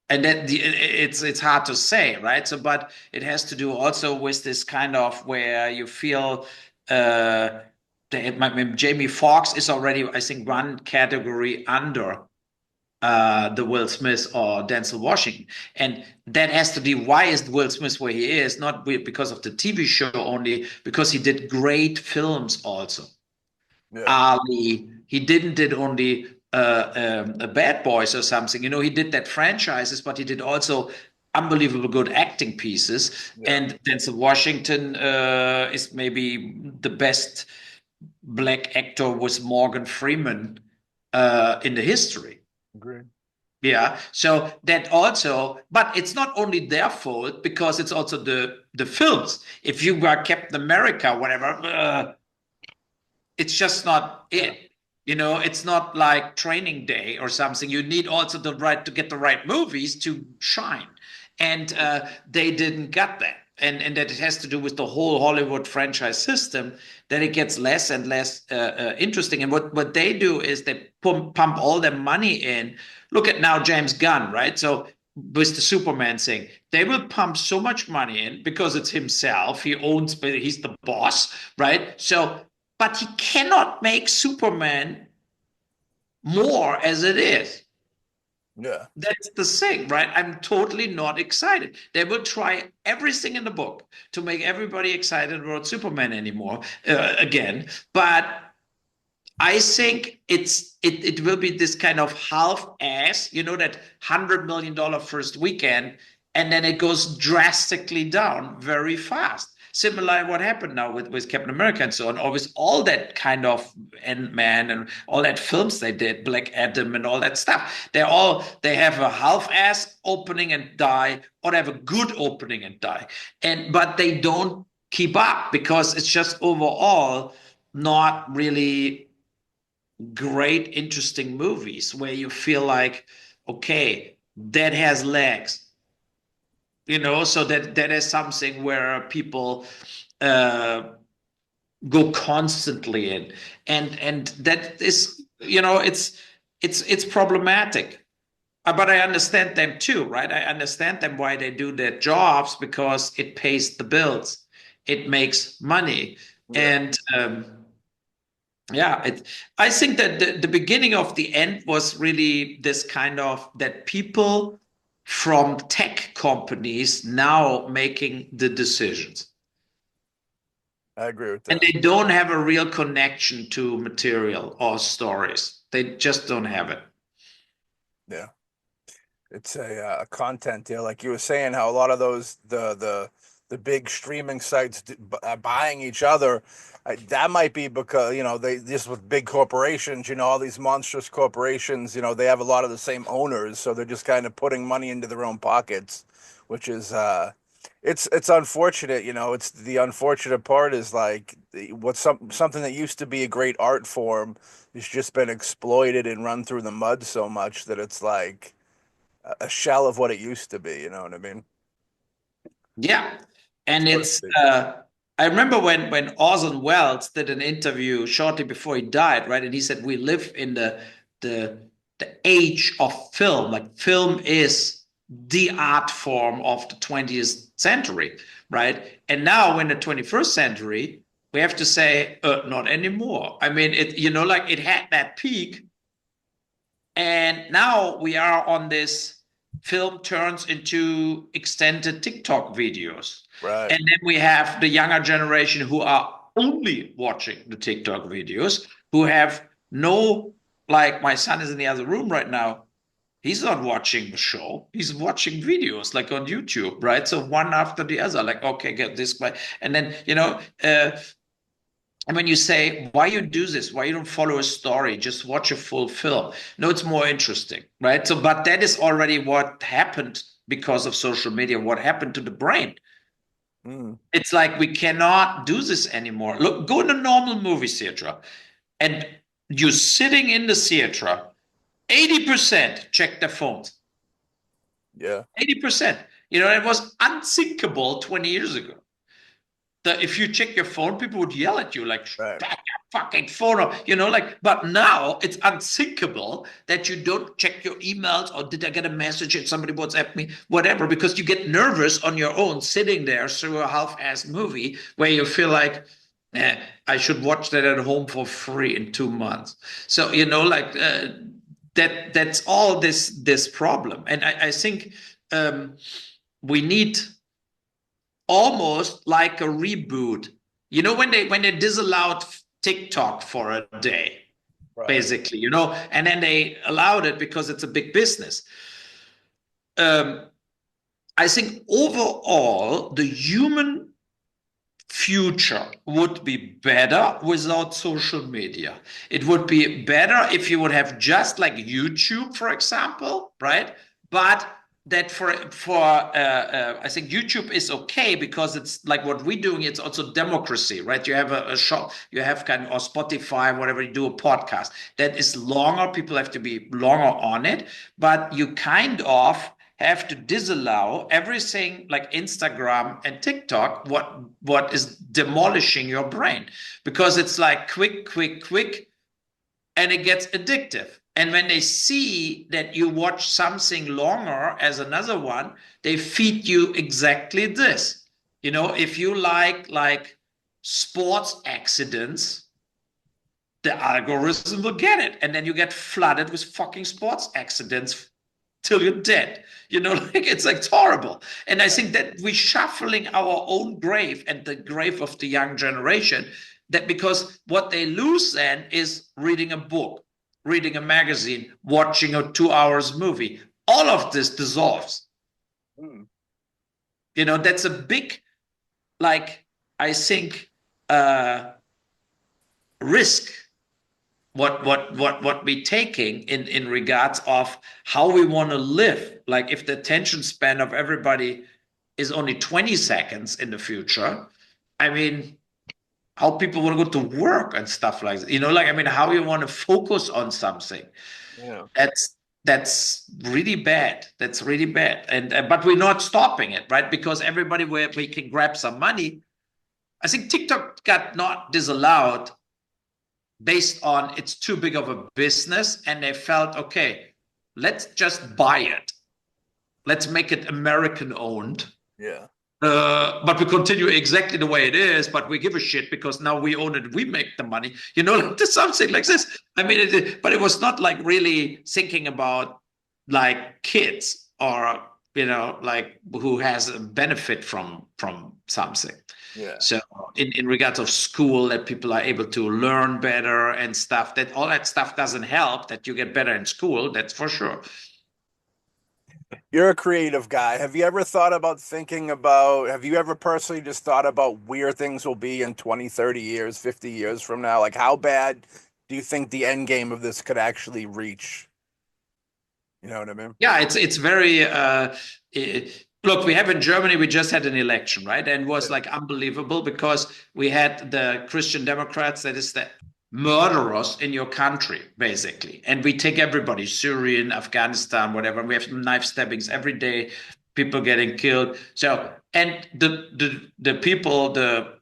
And that it's hard to say, right? So, but it has to do also with this kind of where you feel Jamie Foxx is already, I think, one category under the Will Smith or Denzel Washington. And that has to do, why is Will Smith where he is? Not because of the TV show only, because he did great films also. Yeah. Ali, he did only a Bad Boys or something. He did that franchises, but he did also unbelievable good acting pieces. Yeah. And Denzel Washington is maybe the best black actor with Morgan Freeman in the history. Agreed. Yeah, so that also, but it's not only their fault, because it's also the films. If you were Captain America, whatever, it's just not it. It's not like Training Day or something. You need also the right to get the right movies to shine, and they didn't get that. And that it has to do with the whole Hollywood franchise system, that it gets less and less interesting. And what they do is they pump all their money in. Look at now James Gunn, right? So with the Superman thing, they will pump so much money in because it's himself. He's the boss, right? So, but he cannot make Superman more as it is. Yeah. That's the thing, right? I'm totally not excited. They will try everything in the book to make everybody excited about Superman anymore again. But I think it will be this kind of half-ass, that $100 million first weekend, and then it goes drastically down very fast. Similar what happened now with Captain America and so on, or with all that kind of Ant-Man and all that films they did, Black Adam and all that stuff. They have a half-ass opening and die, or they have a good opening and die. But they don't keep up because it's just overall not really great, interesting movies where you feel like, okay, that has legs, so that is something where people go constantly in, and that is, it's problematic. But I understand them too, right? I understand them why they do their jobs, because it pays the bills, it makes money, and I think that the beginning of the end was really this kind of that people from tech companies now making the decisions. I agree with that. And they don't have a real connection to material or stories. They just don't have it. Yeah. It's a content deal, like you were saying, how a lot of those the big streaming sites buying each other. That might be because they just with big corporations, all these monstrous corporations, they have a lot of the same owners, so they're just kind of putting money into their own pockets, which is it's unfortunate. It's the unfortunate part is like something that used to be a great art form has just been exploited and run through the mud so much that it's like a shell of what it used to be. You know what I mean? Yeah. And I remember when Orson Welles did an interview shortly before he died, right? And he said, we live in the age of film. Like, film is the art form of the 20th century, right? And now in the 21st century, we have to say, not anymore. I mean, it had that peak, and now we are on this film turns into extended TikTok videos. Right. And then we have the younger generation who are only watching the TikTok videos, who have like my son is in the other room right now. He's not watching the show. He's watching videos like on YouTube, right? So one after the other, like, okay, get this way. And then, and when you say, why you do this, why you don't follow a story, just watch a full film. No, it's more interesting, right? So, but that is already what happened because of social media, what happened to the brain. It's like, we cannot do this anymore. Look, go in a normal movie theater, and you're sitting in the theater, 80% check their phones. Yeah. 80%. It was unthinkable 20 years ago. If you check your phone, people would yell at you like, Right. back your fucking phone up, but now it's unthinkable that you don't check your emails, or did I get a message and somebody WhatsApp me, whatever, because you get nervous on your own sitting there through a half-assed movie where you feel like, I should watch that at home for free in 2 months. So, that's all this problem. And I think we need almost like a reboot. When they disallowed TikTok for a day, right, basically, and then they allowed it because it's a big business. I think overall the human future would be better without social media. It would be better if you would have just like YouTube, for example, right? But that I think YouTube is okay because it's like what we're doing. It's also democracy, right? You have a shop, you have or Spotify, whatever, you do a podcast that is longer. People have to be longer on it, but you kind of have to disallow everything like Instagram and TikTok, what is demolishing your brain, because it's like quick, and it gets addictive. And when they see that you watch something longer as another one, they feed you exactly this. If you like sports accidents, the algorithm will get it. And then you get flooded with fucking sports accidents till you're dead. It's horrible. And I think that we're shuffling our own grave and the grave of the young generation, that because what they lose then is reading a book, reading a magazine, watching a 2 hours movie. All of this dissolves. That's a big, I think, risk what we're taking in regards of how we want to live. Like, if the attention span of everybody is only 20 seconds in the future, I mean, how people want to go to work and stuff like that. You know, like, I mean, how you want to focus on something. Yeah. That's really bad. That's really bad. And but we're not stopping it, right? Because everybody where we can grab some money. I think TikTok got not disallowed based on it's too big of a business, and they felt, okay, let's just buy it. Let's make it American owned. Yeah. But we continue exactly the way it is, but we give a shit because now we own it, we make the money, you know, like something like this. I mean, but it was not like really thinking about like kids or, you know, like who has a benefit from something. Yeah. So in regards of school, that people are able to learn better and stuff, that all that stuff doesn't help that you get better in school, that's for sure. You're a creative guy. Have you ever have you ever personally just thought about where things will be in 20, 30 years, 50 years from now? Like, how bad do you think the end game of this could actually reach? You know what I mean? Yeah, it's very, look, we have in Germany, we just had an election, right? And it was like unbelievable because we had the Christian Democrats, that is the murderers in your country, basically. And we take everybody, Syrian, Afghanistan, whatever. We have knife stabbings every day, people getting killed. So, and the people, the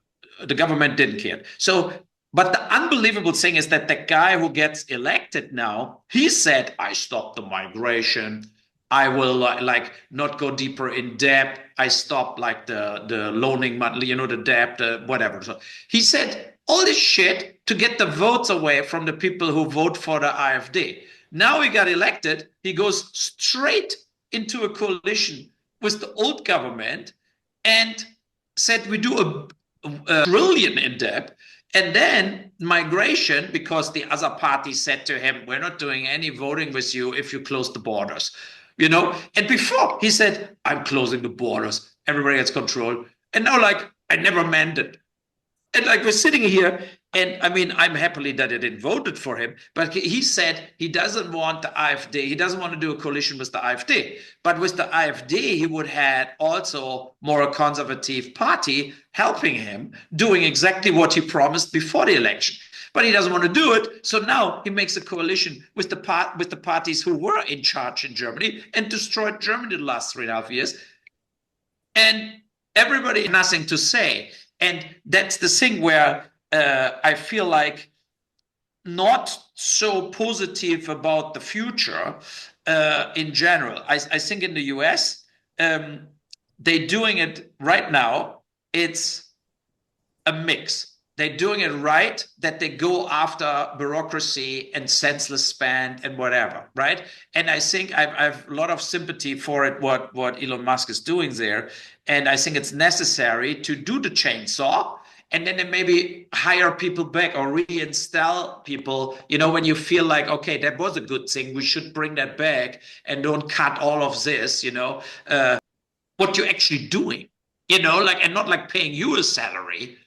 government didn't care. So, but the unbelievable thing is that the guy who gets elected now, he said, I stopped the migration. I will like not go deeper in debt. I stopped like the loaning monthly, you know, the debt, whatever. So he said all this shit to get the votes away from the people who vote for the AfD. Now he got elected. He goes straight into a coalition with the old government and said we do a trillion in debt. And then migration, because the other party said to him, we're not doing any voting with you if you close the borders, you know? And before he said, I'm closing the borders, everybody gets control. And now like, I never meant it. And like we're sitting here, and I mean, I'm happily that I didn't voted for him, but he said he doesn't want the AfD. He doesn't want to do a coalition with the AfD. But with the AfD, he would have also more a conservative party helping him, doing exactly what he promised before the election. But he doesn't want to do it. So now he makes a coalition with the parties who were in charge in Germany and destroyed Germany the last 3.5 years. And everybody has nothing to say. And that's the thing where I feel like not so positive about the future in general. I think in the US, they're doing it right now. It's a mix. They're doing it right, that they go after bureaucracy and senseless spend and whatever, right? And I think I've a lot of sympathy for it, what Elon Musk is doing there. And I think it's necessary to do the chainsaw and then maybe hire people back or reinstall people, you know, when you feel like, okay, that was a good thing, we should bring that back and don't cut all of this, you know, what you're actually doing, you know, like, and not like paying you a salary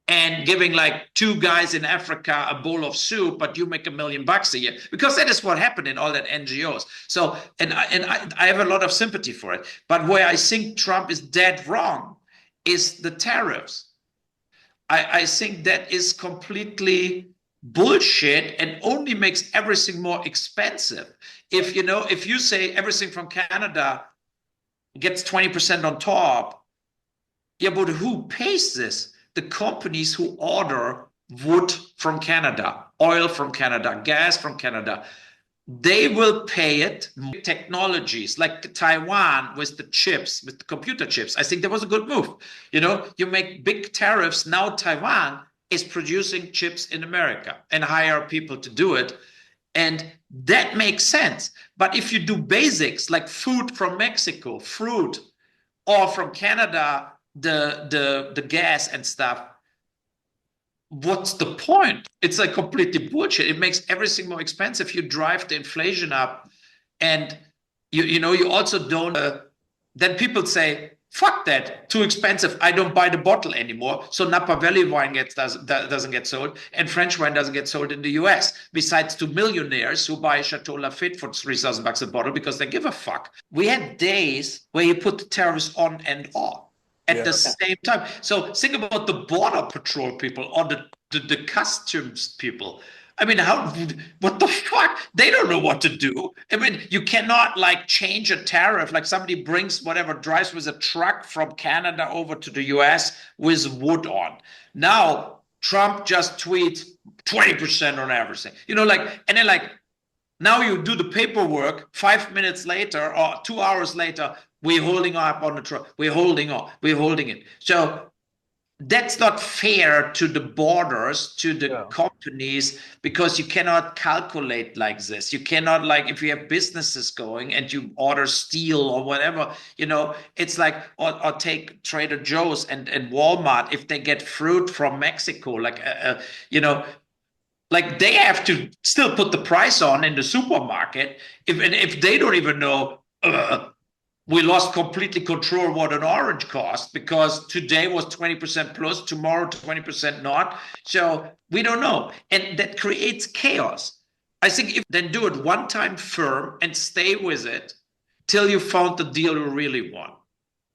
and giving like 2 guys in Africa a bowl of soup, but you make $1 million a year, because that is what happened in all that NGOs. So, and I have a lot of sympathy for it. But where I think Trump is dead wrong is the tariffs. I think that is completely bullshit and only makes everything more expensive. If, you know, if you say everything from Canada gets 20% on top, yeah, but who pays this? The companies who order wood from Canada, oil from Canada, gas from Canada, they will pay it. Technologies like Taiwan with the chips, with the computer chips, I think that was a good move. You know, you make big tariffs. Now Taiwan is producing chips in America and hire people to do it. And that makes sense. But if you do basics like food from Mexico, fruit, or from Canada, the gas and stuff, what's the point? It's like completely bullshit. It makes everything more expensive. You drive the inflation up, and you know, you also don't then people say, fuck that, too expensive, I don't buy the bottle anymore. So Napa Valley wine doesn't get sold, and French wine doesn't get sold in the US, besides to millionaires who buy Chateau Lafite for $3,000 a bottle because they give a fuck. We had days where you put the tariffs on and off. at the same time. So think about the border patrol people or the customs people. I mean, what the fuck? They don't know what to do. I mean, you cannot like change a tariff. Like somebody brings whatever, drives with a truck from Canada over to the US with wood on. Now, Trump just tweets 20% on everything. You know, like, and then like, now you do the paperwork 5 minutes later or 2 hours later, we're holding up on the truck. We're holding it. So that's not fair to the borders, to the companies, because you cannot calculate like this. You cannot, like, if you have businesses going and you order steel or whatever, you know, it's like, or take Trader Joe's and Walmart, if they get fruit from Mexico, like, you know, like they have to still put the price on in the supermarket. If they don't even know, we lost completely control of what an orange cost, because today was 20% plus, tomorrow 20% not. So we don't know. And that creates chaos. I think if then do it one time firm and stay with it till you found the deal you really want.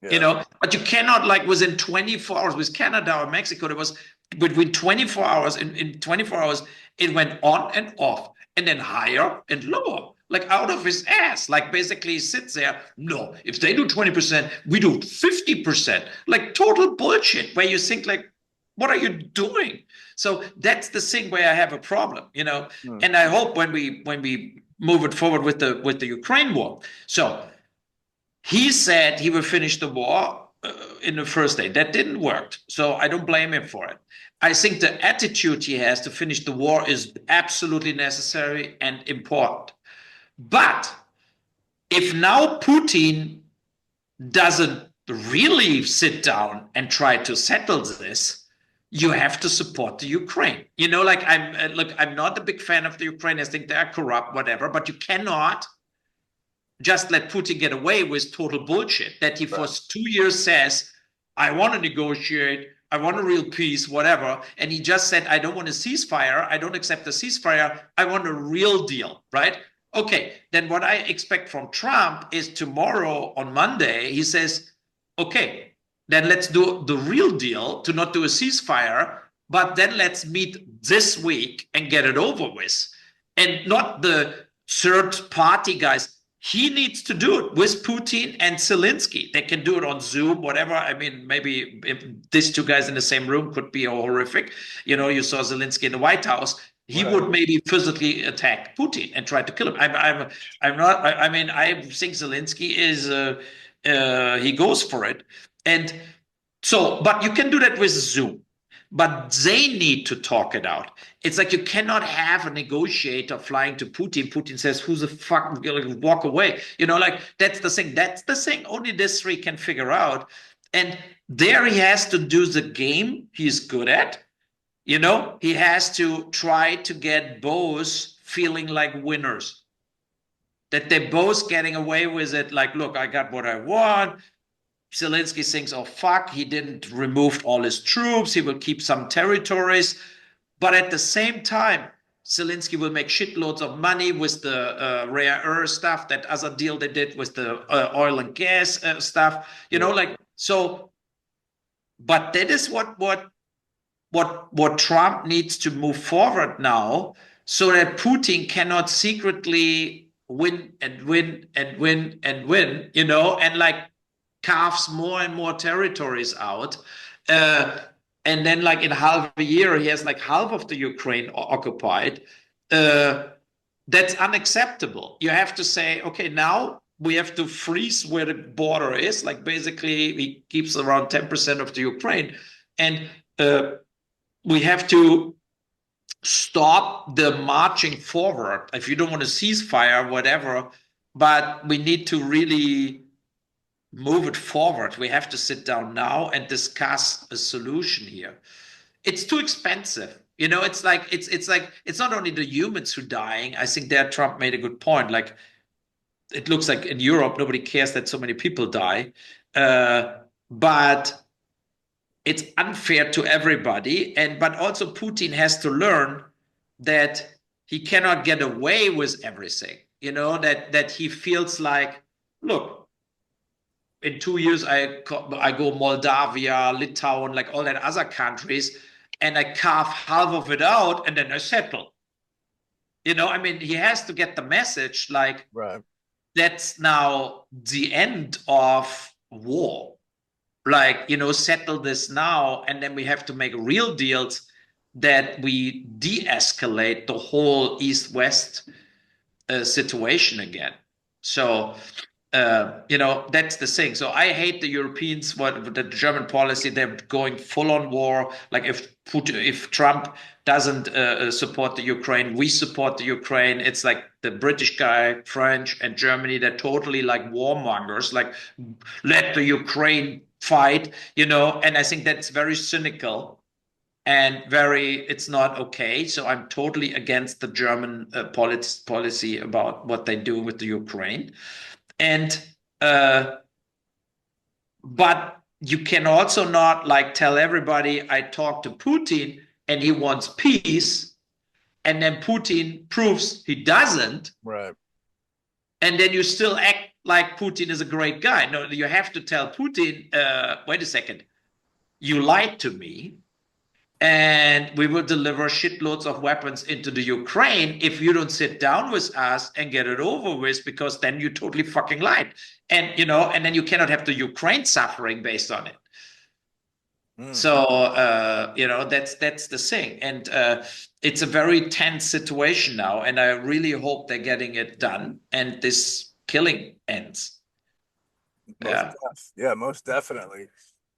Yeah. You know, but you cannot, like, within 24 hours with Canada or Mexico, there was between 24 hours, in 24 hours, it went on and off, and then higher and lower, like out of his ass. Like basically he sits there, no, if they do 20%, we do 50%, like total bullshit, where you think like, what are you doing? So that's the thing where I have a problem, you know. And I hope when we move it forward with the Ukraine war. So he said he will finish the war in the first day. That didn't work. So I don't blame him for it. I think the attitude he has to finish the war is absolutely necessary and important. But if now Putin doesn't really sit down and try to settle this, you have to support the Ukraine. You know, like I'm not a big fan of the Ukraine. I think they are corrupt, whatever, but you cannot just let Putin get away with total bullshit that he for 2 years says, I want to negotiate, I want a real peace, whatever. And he just said, I don't want a ceasefire. I don't accept a ceasefire. I want a real deal, right? Okay, then what I expect from Trump is tomorrow on Monday, he says, okay, then let's do the real deal, to not do a ceasefire, but then let's meet this week and get it over with. And not the third party guys. He needs to do it with Putin and Zelensky. They can do it on Zoom, whatever. I mean, maybe if these two guys in the same room could be horrific. You know, you saw Zelensky in the White House. He would maybe physically attack Putin and try to kill him. I'm not. I mean, I think Zelensky is. He goes for it, and so. But you can do that with Zoom. But they need to talk it out. It's like you cannot have a negotiator flying to Putin. Putin says, who the fuck, walk away. You know, like, that's the thing. That's the thing only these three can figure out. And there he has to do the game he's good at. You know, he has to try to get both feeling like winners. That they're both getting away with it. Like, look, I got what I want. Zelensky thinks, oh, fuck, he didn't remove all his troops. He will keep some territories. But at the same time, Zelensky will make shitloads of money with the rare earth stuff, that other deal they did with the oil and gas stuff. You know, like, so, but that is what Trump needs to move forward now, so that Putin cannot secretly win and win and win and win, you know, and like, carves more and more territories out, and then like in half a year he has like half of the Ukraine occupied. That's unacceptable. You have to say, okay, now we have to freeze where the border is. Like basically he keeps around 10% of the Ukraine, and we have to stop the marching forward. If you don't want a ceasefire, whatever, but we need to really move it forward. We have to sit down now and discuss a solution here. It's too expensive. You know, it's like it's not only the humans who are dying. I think there Trump made a good point. Like, it looks like in Europe nobody cares that so many people die, but it's unfair to everybody. But also Putin has to learn that he cannot get away with everything. You know, that he feels like, look, in 2 years, I go Moldavia, Litauen, like all that other countries, and I carve half of it out, and then I settle. I mean, he has to get the message, like, Right. that's now the end of war. Like, settle this now, and then we have to make real deals that we de-escalate the whole East-West situation again. So, that's the thing. So I hate the Europeans, what the German policy, they're going full on war. Like if Trump doesn't support the Ukraine, we support the Ukraine. It's like the British guy, French and Germany, they're totally like warmongers, like let the Ukraine fight, and I think that's very cynical and it's not okay. So I'm totally against the German policy about what they do with the Ukraine. And but you can also not like tell everybody I talked to Putin and he wants peace, and then Putin proves he doesn't. Right. And then you still act like Putin is a great guy. No, you have to tell Putin, wait a second, you lied to me, and we will deliver shitloads of weapons into the Ukraine if you don't sit down with us and get it over with, because then you totally fucking lied. And, and then you cannot have the Ukraine suffering based on it. So, that's the thing. And it's a very tense situation now. And I really hope they're getting it done and this killing ends. Most definitely.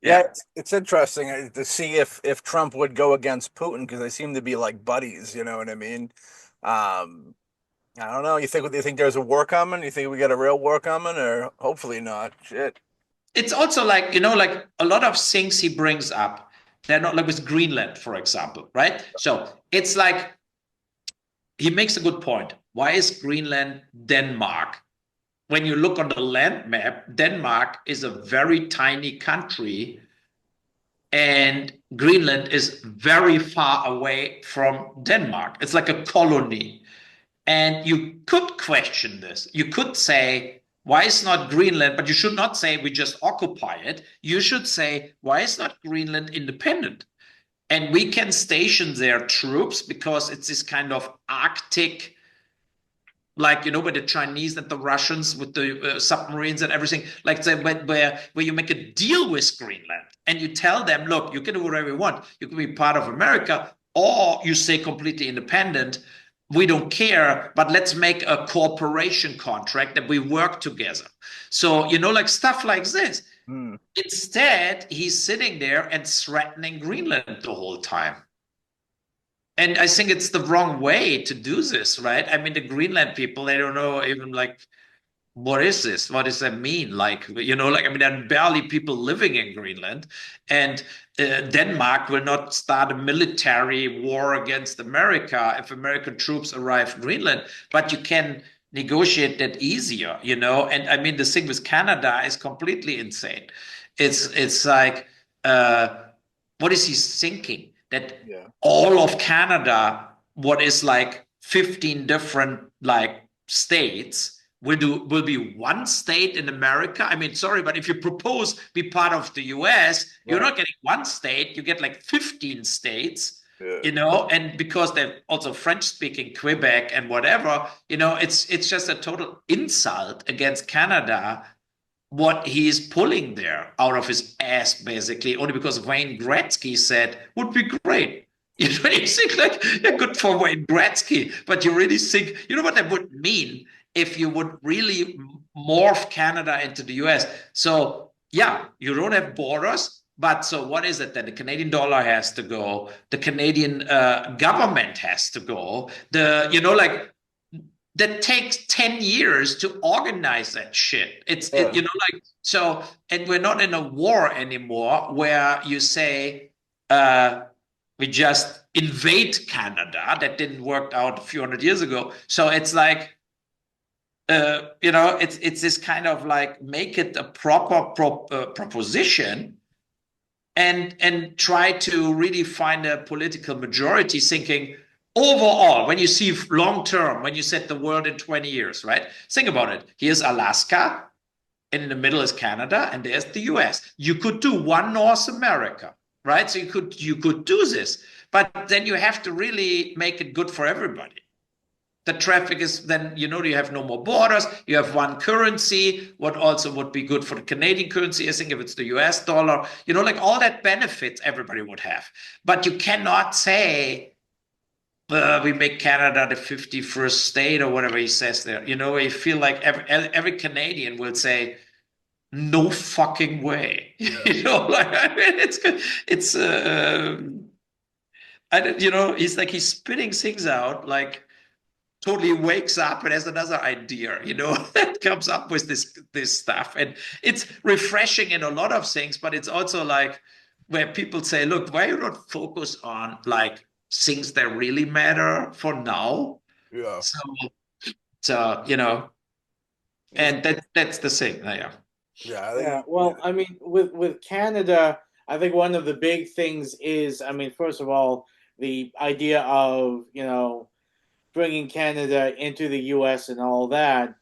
Yeah, it's interesting to see if Trump would go against Putin, because they seem to be like buddies. You know what I mean? I don't know. You think there's a war coming? You think we got a real war coming, or hopefully not? Shit. It's also like, like a lot of things he brings up, they're not like with Greenland, for example, right? So it's like he makes a good point. Why is Greenland Denmark? When you look on the land map, Denmark is a very tiny country, and Greenland is very far away from Denmark. It's like a colony. And you could question this. You could say, why is not Greenland? But you should not say we just occupy it. You should say, why is not Greenland independent? And we can station their troops because it's this kind of Arctic, like, with the Chinese and the Russians with the submarines and everything, like where you make a deal with Greenland and you tell them, look, you can do whatever you want. You can be part of America, or you stay completely independent. We don't care, but let's make a cooperation contract that we work together. So, like stuff like this. Instead, he's sitting there and threatening Greenland the whole time. And I think it's the wrong way to do this, right? I mean, the Greenland people, they don't know even like, what is this? What does that mean? Like, I mean, there are barely people living in Greenland, and Denmark will not start a military war against America if American troops arrive in Greenland, but you can negotiate that easier, And I mean, the thing with Canada is completely insane. It's like, what is he thinking? That all of Canada, what is like 15 different like states, will be one state in America. I mean, sorry, but if you propose be part of the US, you're not getting one state, you get like 15 states, and because they're also French-speaking Quebec and whatever, it's just a total insult against Canada, what he's pulling there out of his ass, basically, only because Wayne Gretzky said would be great. You think like, yeah, good for Wayne Gretzky, but you really think, what that would mean if you would really morph Canada into the US. So yeah, you don't have borders, but so what is it then? The Canadian dollar has to go. The Canadian government has to go. That takes 10 years to organize that shit. So, and we're not in a war anymore where you say, we just invade Canada. That didn't work out a few hundred years ago. So it's like, it's this kind of like, make it a proper proposition and try to really find a political majority thinking, overall, when you see long term, when you set the world in 20 years, right? Think about it. Here's Alaska. and in the middle is Canada, and there's the US. You could do one North America, right? So you could do this, but then you have to really make it good for everybody. The traffic is then, you have no more borders. You have one currency, what also would be good for the Canadian currency, I think, if it's the US dollar, like all that benefits everybody would have. But you cannot say, we make Canada the 51st state or whatever he says there. I feel like every Canadian will say, no fucking way. He's like, he's spitting things out, like totally wakes up and has another idea, that comes up with this stuff. And it's refreshing in a lot of things, but it's also like where people say, look, why you not focus on like things that really matter for now? Yeah. So and that's the thing. Yeah. Yeah. Well, I mean, with Canada, I think one of the big things is, I mean, first of all, the idea of, bringing Canada into the U.S. and all that.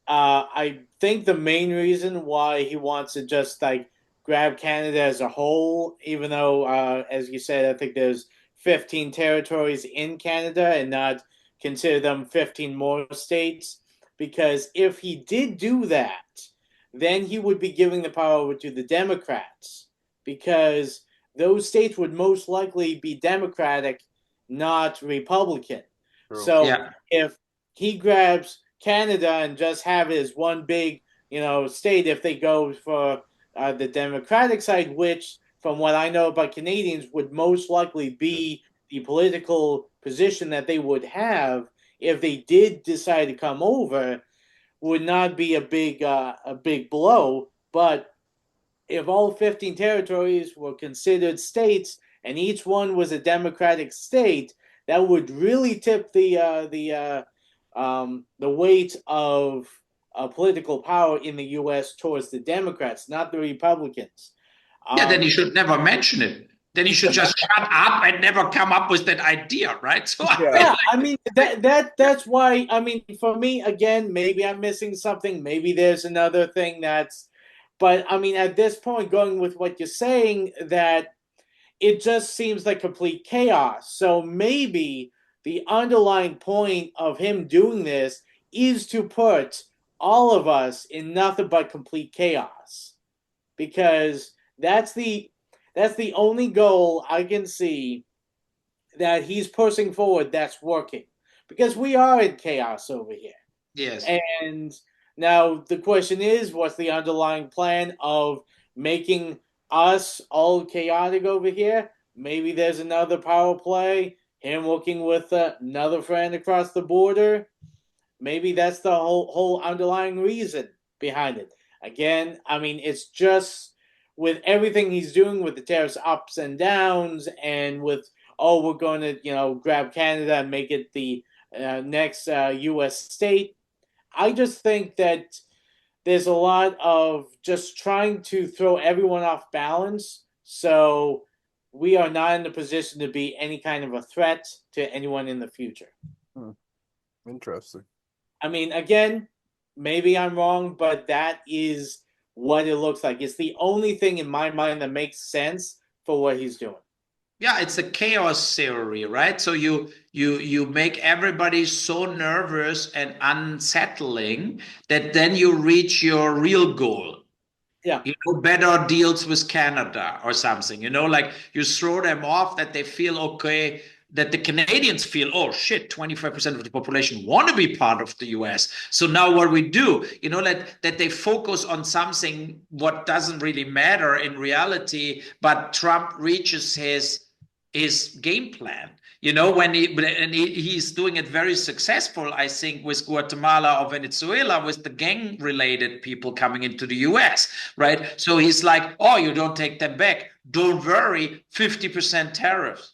I think the main reason why he wants to just like grab Canada as a whole, even though, as you said, I think there's 15 territories in Canada and not consider them 15 more states, because if he did do that, then he would be giving the power over to the Democrats, because those states would most likely be Democratic, not Republican. True. So if he grabs Canada and just have it as one big, state, if they go for the Democratic side, which from what I know about Canadians would most likely be the political position that they would have if they did decide to come over, would not be a big blow. But if all 15 territories were considered states and each one was a Democratic state, that would really tip the weight of political power in the U.S. towards the Democrats, not the Republicans. Then he should never mention it. Then he should just shut up and never come up with that idea, right? So I mean that's why. I mean, for me, again, maybe I'm missing something. Maybe there's another thing that's. But I mean, at this point, going with what you're saying, that it just seems like complete chaos. So maybe the underlying point of him doing this is to put all of us in nothing but complete chaos, because that's the only goal I can see that he's pushing forward that's working, because we are in chaos over here. Yes. And now the question is, what's the underlying plan of making us all chaotic over here? Maybe there's another power play, him working with another friend across the border. Maybe that's the whole underlying reason behind it. Again, I mean, it's just with everything he's doing with the tariffs ups and downs, and with, we're going to, grab Canada and make it the next U.S. state. I just think that there's a lot of just trying to throw everyone off balance, so we are not in the position to be any kind of a threat to anyone in the future. Interesting. I mean, again, maybe I'm wrong, but that is what it looks like. It's the only thing in my mind that makes sense for what he's doing. Yeah, it's a chaos theory, right? So you make everybody so nervous and unsettling that then you reach your real goal. Yeah. Better deals with Canada or something, like you throw them off, that they feel okay, that the Canadians feel, oh shit, 25% of the population want to be part of the US. So now what we do, that they focus on something what doesn't really matter in reality, but Trump reaches his game plan, when he's doing it very successful, I think, with Guatemala or Venezuela, with the gang related people coming into the US, right? So he's like, oh, you don't take them back. Don't worry, 50% tariffs.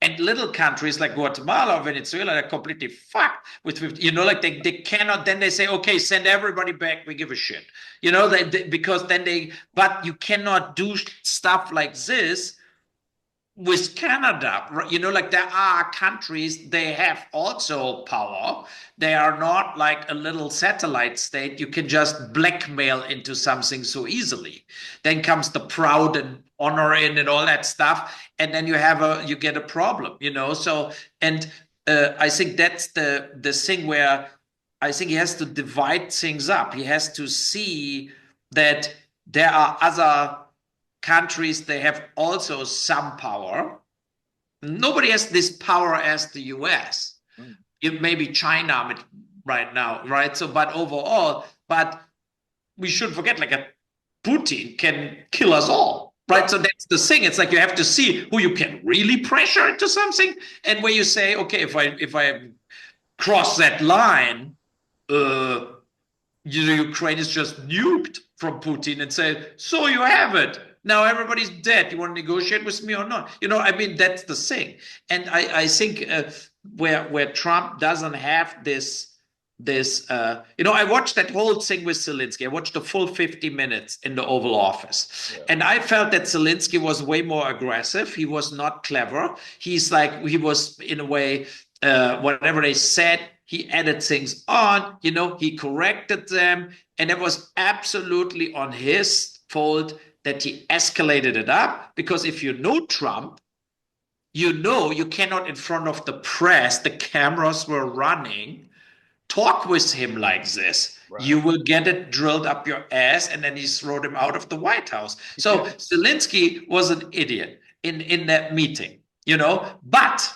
And little countries like Guatemala or Venezuela are completely fucked with 50, like they cannot, then they say, okay, send everybody back, we give a shit. Because then but you cannot do stuff like this with Canada, you know, like there are countries, they have also power. They are not like a little satellite state you can just blackmail into something so easily. Then comes the proud and honor in and all that stuff, and then you get a problem, you know. So and I think that's the thing where I think he has to divide things up. He has to see that there are other countries, they have also some power. Nobody has this power as the US. It may be China right now, right? So, but overall, but we shouldn't forget, like a Putin can kill us all, right? So that's the thing. It's like you have to see who you can really pressure into something, and where you say, okay, if I cross that line, Ukraine is just nuked from Putin and say, so you have it. Now everybody's dead. You want to negotiate with me or not? You know, I mean, that's the thing. And I think where Trump doesn't have this, you know, I watched that whole thing with Zelensky. I watched the full 50 minutes in the Oval Office. Yeah. And I felt that Zelensky was way more aggressive. He was not clever. He was in a way, whatever they said, he added things on, you know, he corrected them. And it was absolutely on his fault that he escalated it up. Because if you know Trump, you know you cannot, in front of the press, the cameras were running, talk with him like this. Right. You will get it drilled up your ass, and then he throw him out of the White House. So Zelensky was an idiot in that meeting, you know, but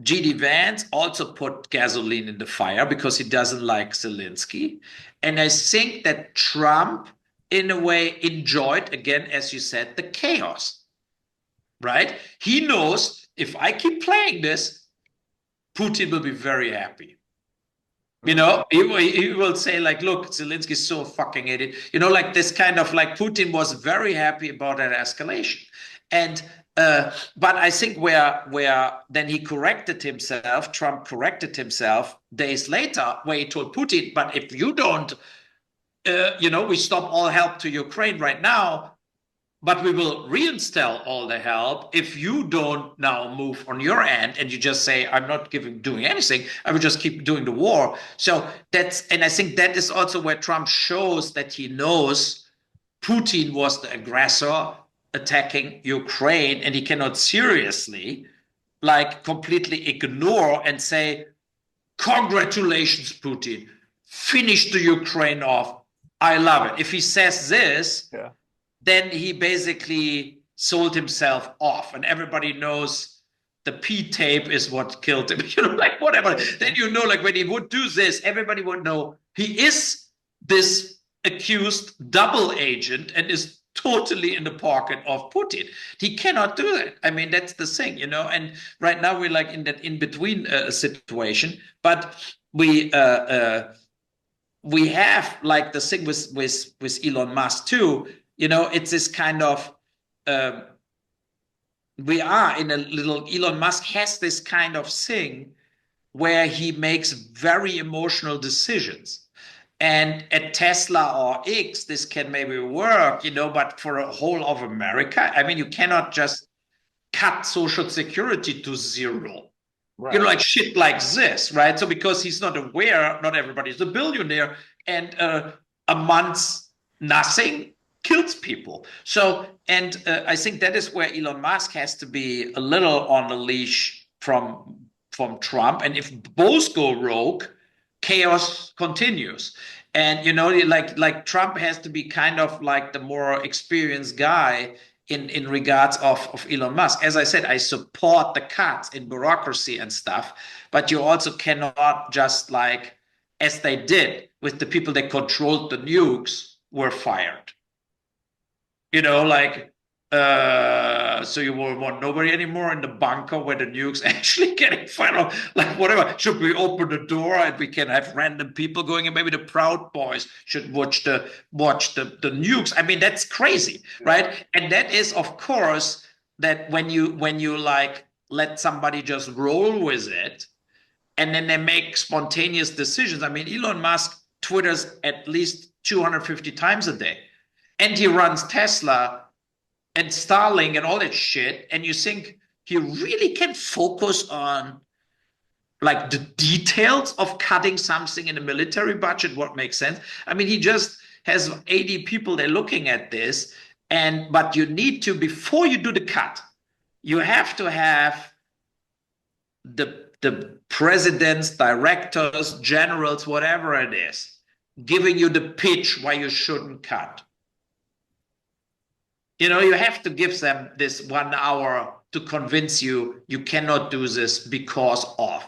G.D. Vance also put gasoline in the fire because he doesn't like Zelensky. And I think that Trump, in a way, enjoyed, again, as you said, the chaos, right? He knows if I keep playing this, Putin will be very happy. You know, he will say, like, look, Zelensky's so fucking idiot. You know, like this kind of, like, Putin was very happy about that escalation. And but I think where then he corrected himself, Trump corrected himself days later, where he told Putin, but if you don't, you know, we stop all help to Ukraine right now, but we will reinstall all the help if you don't now move on your end and you just say, I'm not doing anything, I will just keep doing the war. So and I think that is also where Trump shows that he knows Putin was the aggressor attacking Ukraine, and he cannot seriously, like, completely ignore and say, congratulations, Putin, finish the Ukraine off, I love it. If he says this, then he basically sold himself off, and everybody knows the P tape is what killed him, you know, like, whatever. Then, you know, like, when he would do this, everybody would know he is this accused double agent and is totally in the pocket of Putin. He cannot do that. I mean, that's the thing, you know. And right now we're like in that in-between situation. But we have like the thing with Elon Musk too. You know, it's this kind of we are in a little. Elon Musk has this kind of thing where he makes very emotional decisions. And at Tesla or X, this can maybe work, you know, but for a whole of America, I mean, you cannot just cut Social Security to zero. Right. You know, like shit like this, right? So because he's not aware, not everybody's a billionaire, and a month's nothing kills people. So, and I think that is where Elon Musk has to be a little on the leash from Trump. And if both go rogue, chaos continues. And, you know, like Trump has to be kind of like the more experienced guy in regards of Elon Musk. As I said, I support the cuts in bureaucracy and stuff, but you also cannot just, like, as they did with the people that controlled the nukes, were fired. You know, like, so you will want nobody anymore in the bunker where the nukes actually getting final, like, whatever. Should we open the door and we can have random people going, and maybe the Proud Boys should watch the nukes? I mean, that's crazy, right? And that is, of course, that when you like let somebody just roll with it, and then they make spontaneous decisions. I mean, Elon Musk twitters at least 250 times a day, and he runs Tesla and Starlink and all that shit, and you think he really can focus on like the details of cutting something in the military budget, what makes sense? I mean, he just has 80 people they're looking at this, but you need to, before you do the cut, you have to have the presidents, directors, generals, whatever it is, giving you the pitch why you shouldn't cut. You know, you have to give them this 1 hour to convince you you cannot do this because of.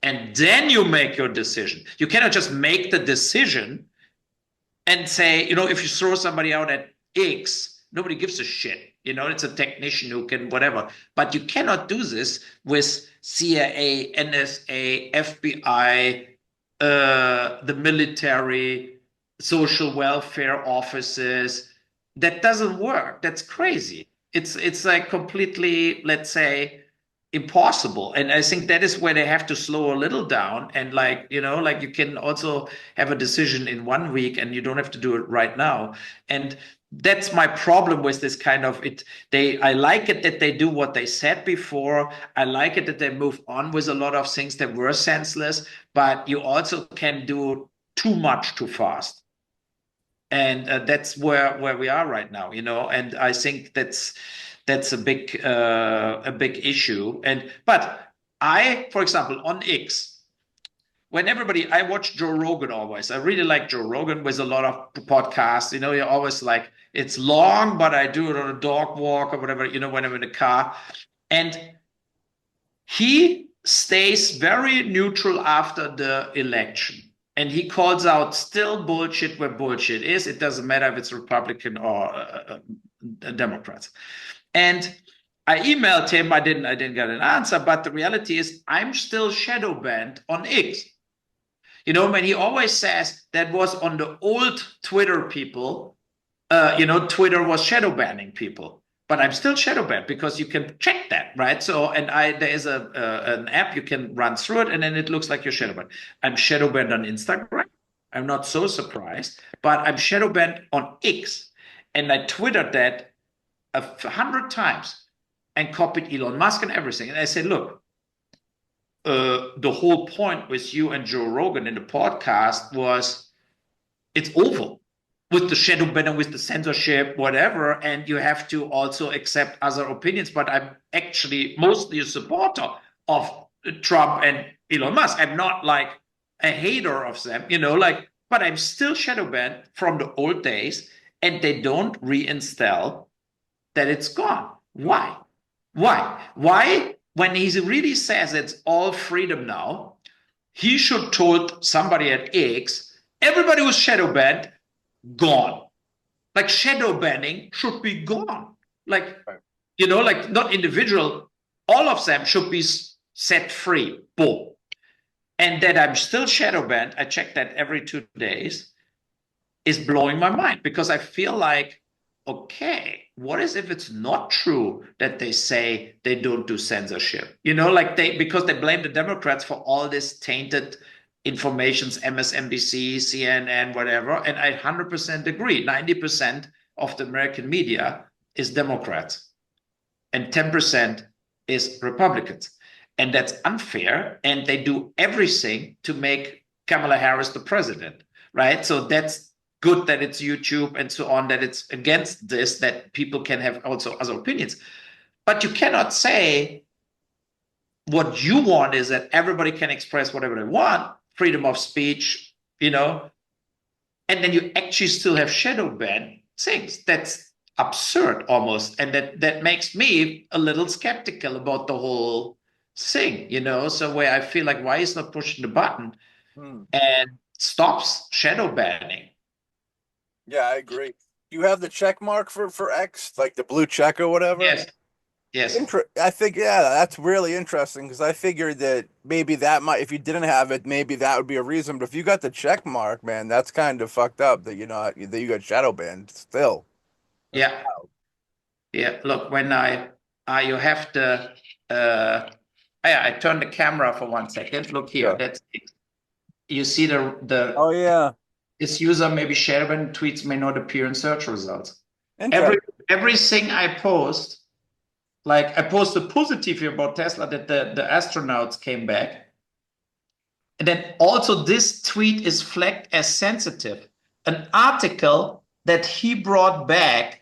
And then you make your decision. You cannot just make the decision and say, you know, if you throw somebody out at X, nobody gives a shit. You know, it's a technician who can whatever. But you cannot do this with CIA, NSA, FBI, the military, social welfare offices. That doesn't work. That's crazy. It's like completely, let's say, impossible. And I think that is where they have to slow a little down. And like, you know, like you can also have a decision in 1 week and you don't have to do it right now. And that's my problem with this kind of I like it that they do what they said before. I like it that they move on with a lot of things that were senseless, but you also can do too much too fast. And that's where we are right now, you know. And I think that's a big issue. But for example, on X, when I watch Joe Rogan always. I really like Joe Rogan with a lot of podcasts. You know, you're always like, it's long, but I do it on a dog walk or whatever, you know, when I'm in the car. And he stays very neutral after the election. And he calls out still bullshit where bullshit is. It doesn't matter if it's Republican or Democrats. And I emailed him. I didn't get an answer. But the reality is, I'm still shadow banned on X. You know, when he always says that was on the old Twitter people. You know, Twitter was shadow banning people. But I'm still shadow banned because you can check that, right? So, and there is an app you can run through it, and then it looks like you're shadow banned. I'm shadow banned on Instagram. I'm not so surprised, but I'm shadow banned on X, and I twittered that 100 times and copied Elon Musk and everything. And I said, look, the whole point with you and Joe Rogan in the podcast was it's over. With the shadow banning, with the censorship, whatever, and you have to also accept other opinions. But I'm actually mostly a supporter of Trump and Elon Musk. I'm not like a hater of them, you know, like, but I'm still shadow banned from the old days, and they don't reinstall that it's gone. Why? Why? When he really says it's all freedom now, he should told somebody at X, everybody was shadow banned, gone. Like shadow banning should be gone. Like, you know, like not individual, all of them should be set free. Boom. And that I'm still shadow banned, I check that every 2 days, is blowing my mind because I feel like, okay, what is if it's not true that they say they don't do censorship? You know, like because they blame the Democrats for all this tainted informations, MSNBC, CNN, whatever. And I 100% agree. 90% of the American media is Democrats and 10% is Republicans. And that's unfair. And they do everything to make Kamala Harris the president, right? So that's good that it's YouTube and so on, that it's against this, that people can have also other opinions. But you cannot say what you want is that everybody can express whatever they want, freedom of speech, you know, and then you actually still have shadow ban things. That's absurd almost. And that makes me a little skeptical about the whole thing, you know, so where I feel like, why is not pushing the button and stops shadow banning? Yeah, I agree. You have the check mark for X, like the blue check or whatever? Yes. I think, yeah, that's really interesting because I figured that maybe that might, if you didn't have it, maybe that would be a reason. But if you got the check mark, man, that's kind of fucked up that that you got shadow banned still. Yeah. Yeah. Look, when you have to, I turned the camera for 1 second. Look here. Yeah. That's it. You see the oh yeah. This user may be shadow banned, tweets may not appear in search results. Every everything I post, like I posted positively about Tesla that the astronauts came back. And then also this tweet is flagged as sensitive. An article that he brought back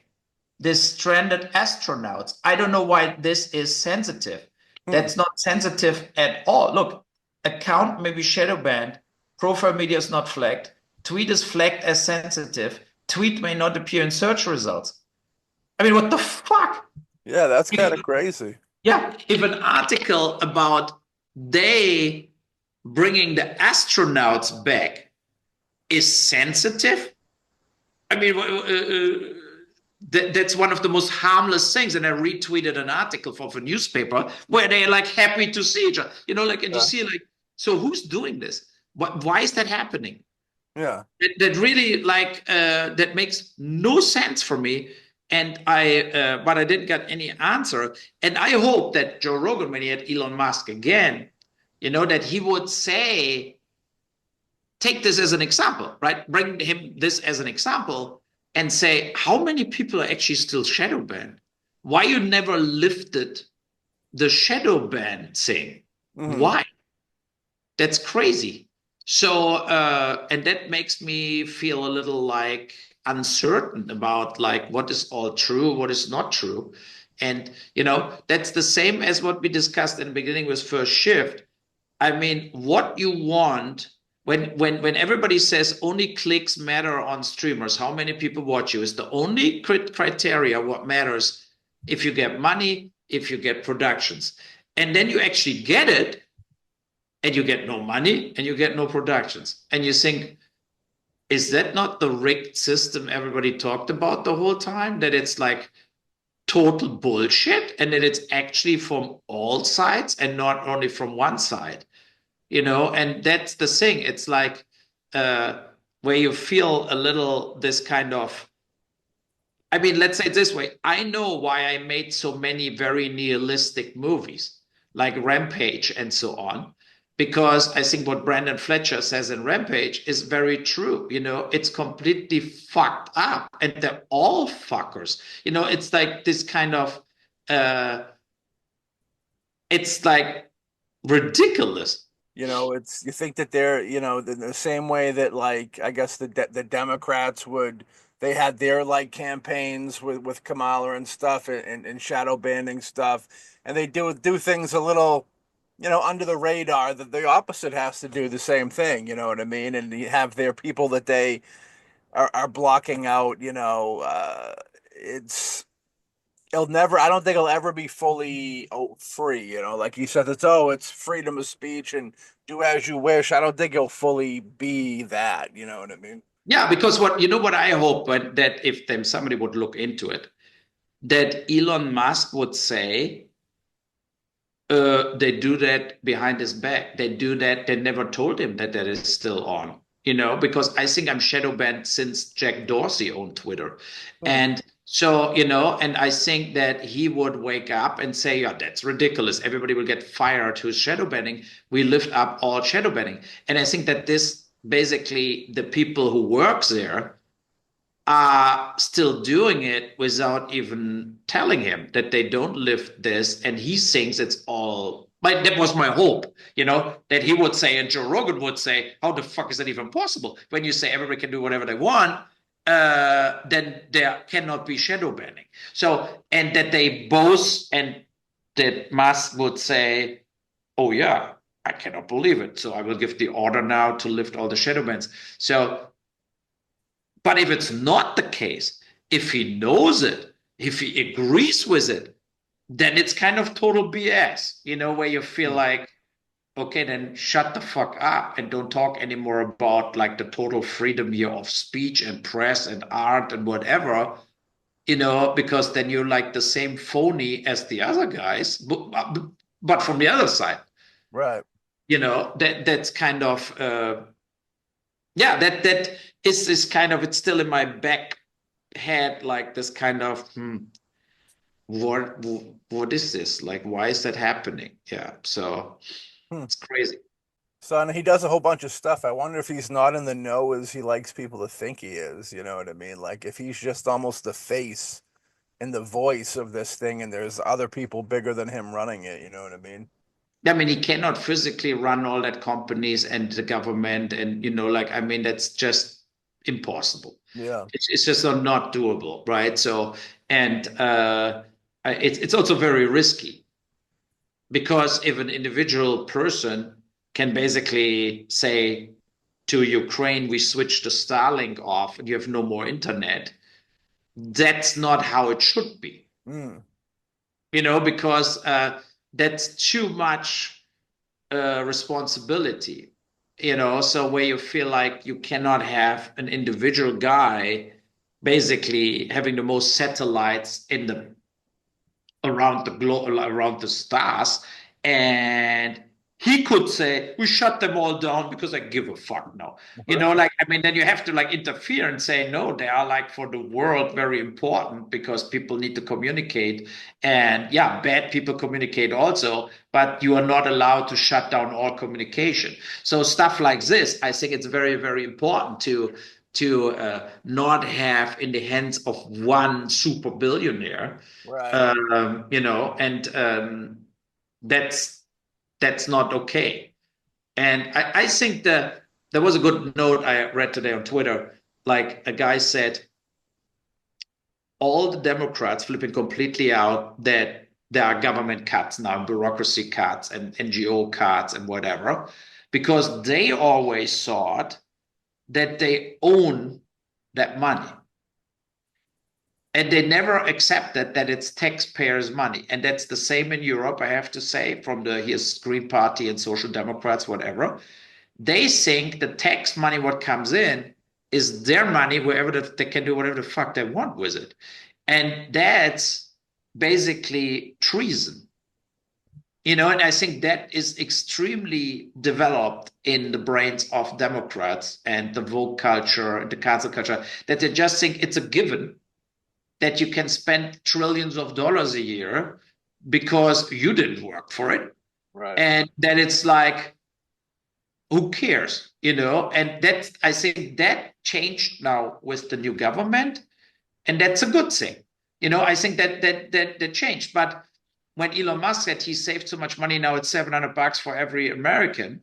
the stranded astronauts. I don't know why this is sensitive. That's not sensitive at all. Look, account may be shadow banned, profile media is not flagged, tweet is flagged as sensitive, tweet may not appear in search results. I mean, what the fuck? Yeah, that's kind of crazy. Yeah, if an article about they bringing the astronauts back is sensitive, I mean, that's one of the most harmless things. And I retweeted an article from a newspaper where they're like happy to see each other, like, and you see like, so who's doing this? Why is that happening? Yeah. That really like, that makes no sense for me. And but I didn't get any answer. And I hope that Joe Rogan, when he had Elon Musk again, that he would say, take this as an example, right? Bring him this as an example and say, how many people are actually still shadow banned? Why you never lifted the shadow ban thing? Why? That's crazy. So, and that makes me feel a little like uncertain about like what is all true, what is not true. And, that's the same as what we discussed in the beginning with First Shift. I mean, what you want when everybody says only clicks matter on streamers, how many people watch you is the only criteria what matters if you get money, if you get productions. And then you actually get it and you get no money and you get no productions. And you think, is that not the rigged system everybody talked about the whole time? That it's like total bullshit and that it's actually from all sides and not only from one side. And that's the thing. It's like where you feel a little this kind of, I mean, let's say it this way. I know why I made so many very nihilistic movies like Rampage and so on, because I think what Brandon Fletcher says in Rampage is very true. It's completely fucked up and they're all fuckers. It's like this kind of, it's like ridiculous. It's you think that they're, the same way that like I guess the Democrats they had their like campaigns with Kamala and stuff and shadow banning stuff, and they do things a little, under the radar. That the opposite has to do the same thing. You know what I mean? And you have their people that they are blocking out. It's I don't think it'll ever be fully free, like you said, it's freedom of speech and do as you wish. I don't think it'll fully be that, you know what I mean? Yeah, because what I hope that if then somebody would look into it, that Elon Musk would say, they do that behind his back. They do that. They never told him that is still on, because I think I'm shadow banned since Jack Dorsey owned Twitter. And so, and I think that he would wake up and say, yeah, that's ridiculous. Everybody will get fired who's shadow banning. We lift up all shadow banning. And I think that this basically the people who work there are still doing it without even telling him that they don't lift this. And he thinks it's all, but that was my hope, that he would say, and Joe Rogan would say, how the fuck is that even possible? When you say everybody can do whatever they want, then there cannot be shadow banning. So, and that they both, and that Musk would say, oh yeah, I cannot believe it. So I will give the order now to lift all the shadow bans. So, but if it's not the case, if he knows it, if he agrees with it, then it's kind of total BS, where you feel like, okay, then shut the fuck up and don't talk anymore about like the total freedom here of speech and press and art and whatever, because then you're like the same phony as the other guys, but from the other side. Right. That's kind of, that is this kind of, it's still in my back head, like this kind of, what is this? Like, why is that happening? Yeah. So it's crazy. Son, he does a whole bunch of stuff. I wonder if he's not in the know as he likes people to think he is. You know what I mean? Like if he's just almost the face and the voice of this thing, and there's other people bigger than him running it. You know what I mean? I mean, he cannot physically run all that companies and the government, and like I mean, that's just impossible. Yeah. It's just not doable, right? So, and it's also very risky because if an individual person can basically say to Ukraine, we switch the Starlink off and you have no more internet, that's not how it should be. Because that's too much responsibility, so where you feel like you cannot have an individual guy basically having the most satellites around the globe, around the stars, and he could say we shut them all down because I give a fuck now. Like I mean, then you have to like interfere and say no, they are like for the world very important because people need to communicate, and yeah, bad people communicate also, but you are not allowed to shut down all communication. So stuff like this, I think it's very, very important to not have in the hands of one super billionaire, Right. and that's not okay. And I think that there was a good note I read today on Twitter. Like a guy said, all the Democrats flipping completely out that there are government cuts now, bureaucracy cuts and NGO cuts and whatever, because they always thought that they own that money. And they never accepted that it's taxpayers' money. And that's the same in Europe, I have to say, from the Green Party and Social Democrats, whatever. They think the tax money, what comes in, is their money, wherever they can do whatever the fuck they want with it. And that's basically treason. And I think that is extremely developed in the brains of Democrats and the woke culture, the cancel culture, that they just think it's a given that you can spend trillions of dollars a year because you didn't work for it. Right. And that it's like, who cares? And that, I think that changed now with the new government. And that's a good thing. I think that changed. But when Elon Musk said he saved so much money, now it's $700 for every American,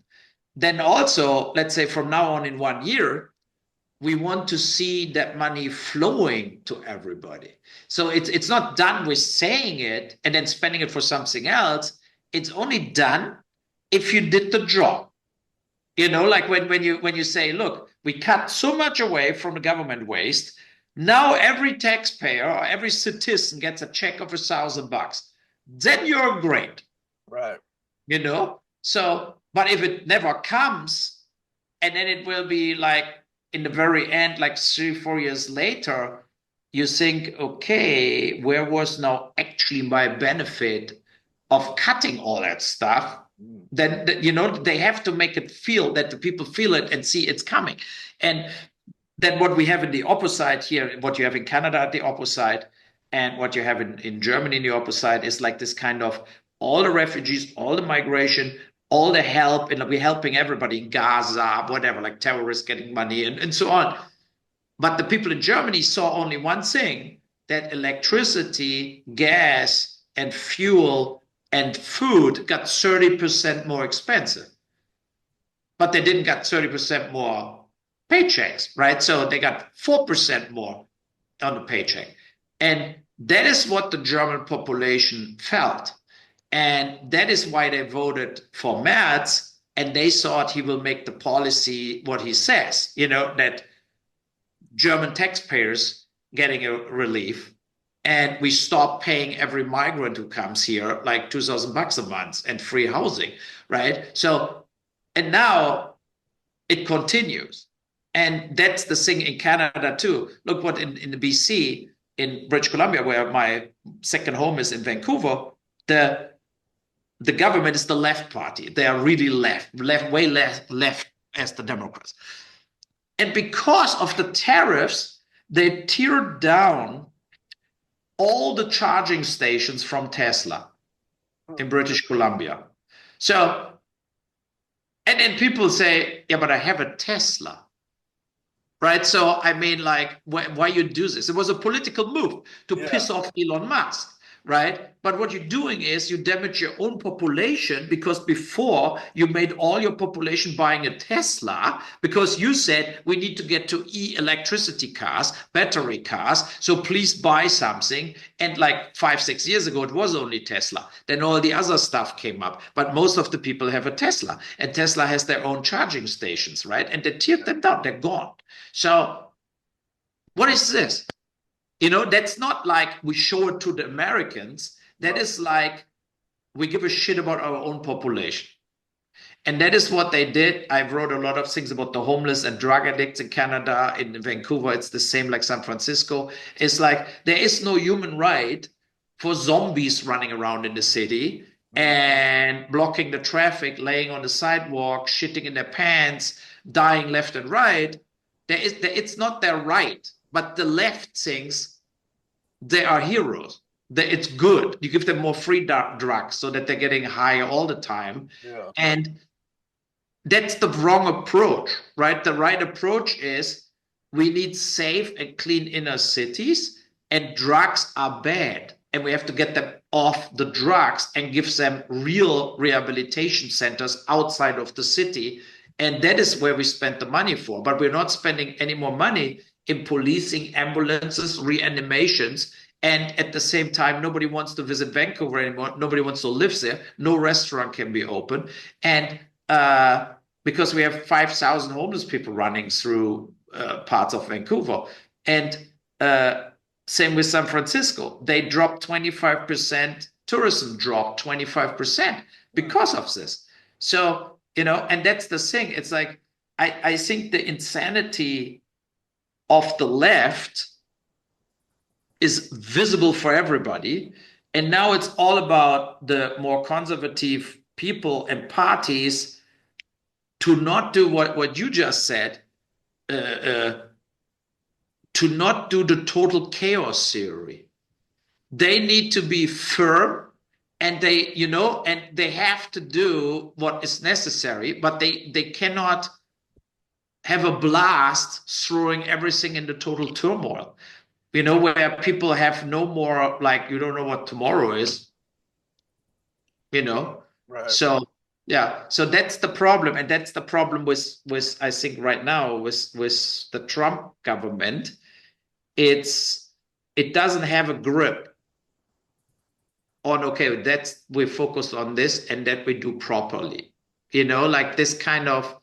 then also, let's say from now on in 1 year, we want to see that money flowing to everybody. So it's not done with saying it and then spending it for something else. It's only done if you did the job. Like when you say, look, we cut so much away from the government waste. Now every taxpayer or every citizen gets a check of $1,000. Then you're great. Right. So, but if it never comes, and then it will be like, in the very end, like 3-4 years later, you think, okay, where was now actually my benefit of cutting all that stuff? Then, they have to make it feel that the people feel it and see it's coming. And then what we have in the opposite here, what you have in Canada at the opposite, and what you have in Germany in the opposite is like this kind of all the refugees, all the migration, all the help, and we're helping everybody in Gaza, whatever, like terrorists getting money and so on. But the people in Germany saw only one thing, that electricity, gas, and fuel and food got 30% more expensive. But they didn't get 30% more paychecks, right? So they got 4% more on the paycheck. And that is what the German population felt. And that is why they voted for Merz, and they thought he will make the policy what he says, that German taxpayers getting a relief, and we stop paying every migrant who comes here like $2,000 a month and free housing, right? So, and now it continues. And that's the thing in Canada too. Look what in the BC, in British Columbia, where my second home is in Vancouver, the government is the left party. They are really left, way left as the Democrats. And because of the tariffs, they teared down all the charging stations from Tesla in British Columbia. So And then people say, yeah, but I have a Tesla. Right. So, I mean, like, why you do this? It was a political move to Yeah. piss off Elon Musk. Right. But what you're doing is you damage your own population because before you made all your population buying a Tesla because you said we need to get to electricity cars, battery cars. So please buy something. And like 5, 6 years ago, it was only Tesla. Then all the other stuff came up. But most of the people have a Tesla and Tesla has their own charging stations. Right. And they teared them down. They're gone. So what is this? That's not like we show it to the Americans. That is like we give a shit about our own population. And that is what they did. I wrote a lot of things about the homeless and drug addicts in Canada. In Vancouver, it's the same like San Francisco. It's like there is no human right for zombies running around in the city and blocking the traffic, laying on the sidewalk, shitting in their pants, dying left and right. It's not their right, but the left thinks they are heroes. It's good. You give them more free drugs so that they're getting higher all the time. Yeah. And that's the wrong approach, right? The right approach is we need safe and clean inner cities, and drugs are bad. And we have to get them off the drugs and give them real rehabilitation centers outside of the city. And that is where we spend the money for. But we're not spending any more money in policing, ambulances, reanimations. And at the same time, nobody wants to visit Vancouver anymore. Nobody wants to live there. No restaurant can be open. And because we have 5,000 homeless people running through parts of Vancouver. And same with San Francisco. They dropped 25%. Tourism dropped 25% because of this. So, and that's the thing. It's like, I think the insanity of the left is visible for everybody. And now it's all about the more conservative people and parties to not do what you just said, to not do the total chaos theory. They need to be firm, and they have to do what is necessary, but they cannot have a blast throwing everything into total turmoil, where people have no more, like, you don't know what tomorrow is, Right. So yeah, so that's the problem, and that's the problem with I think right now with the Trump government. It doesn't have a grip on, okay, we're focused on this and that we do properly, like this kind of,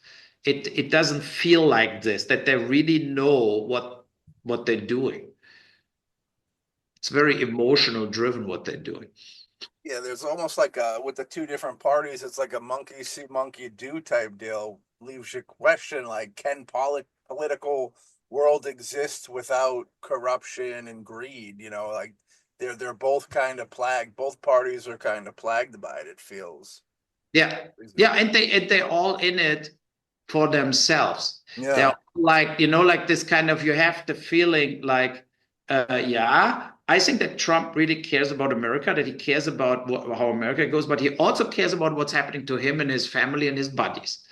it doesn't feel like this, that they really know what they're doing. It's very emotional driven what they're doing. Yeah, there's almost like with the two different parties, it's like a monkey see, monkey do type deal. Leaves you question, like, can political world exist without corruption and greed? Like they're both kind of plagued. Both parties are kind of plagued by it. It feels. Yeah, and they're all in it for themselves. Yeah, they're like like this kind of, you have the feeling like, I think that Trump really cares about America, that he cares about how America goes, but he also cares about what's happening to him and his family and his buddies.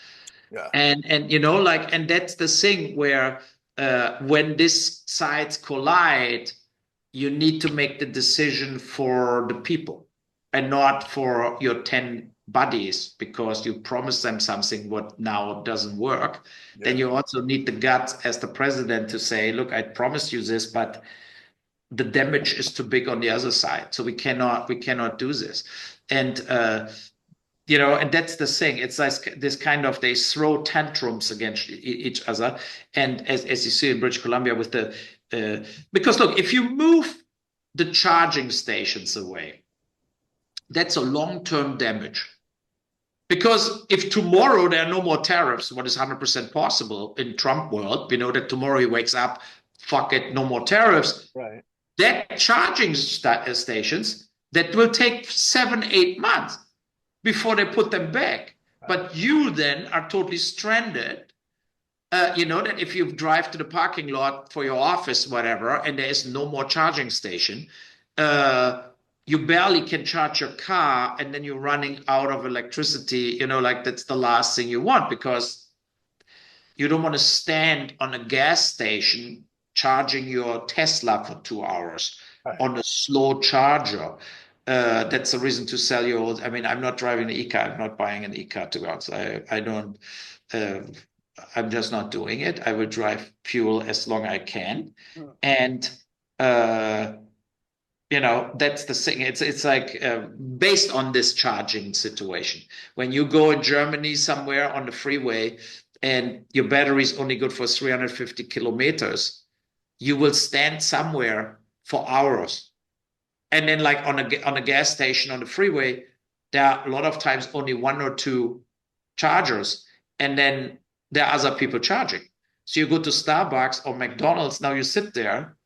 Yeah, and like, and that's the thing where when these sides collide, you need to make the decision for the people and not for your 10 buddies, because you promised them something what now doesn't work. Yeah. Then you also need the guts as the president to say, look, I promised you this, but the damage is too big on the other side, so we cannot do this. And and that's the thing. It's like this kind of, they throw tantrums against each other. And as you see in British Columbia with the because look, if you move the charging stations away, that's a long-term damage. Because if tomorrow there are no more tariffs, what is 100% possible in Trump world, that tomorrow he wakes up, fuck it, no more tariffs. Right. That charging stations, that will take 7-8 months before they put them back. Right. But you then are totally stranded. That if you drive to the parking lot for your office, whatever, and there is no more charging station, you barely can charge your car, and then you're running out of electricity, like that's the last thing you want, because you don't want to stand on a gas station charging your Tesla for 2 hours Right. on a slow charger. That's the reason to sell your old. I mean, I'm not driving an e-car. I'm not buying an e-car, to be honest. I don't. I'm just not doing it. I will drive fuel as long as I can, and that's the thing. It's like based on this charging situation. When you go in Germany somewhere on the freeway and your battery is only good for 350 kilometers, you will stand somewhere for hours. And then like on a gas station on the freeway, there are a lot of times only one or two chargers, and then there are other people charging. So you go to Starbucks or McDonald's, now you sit there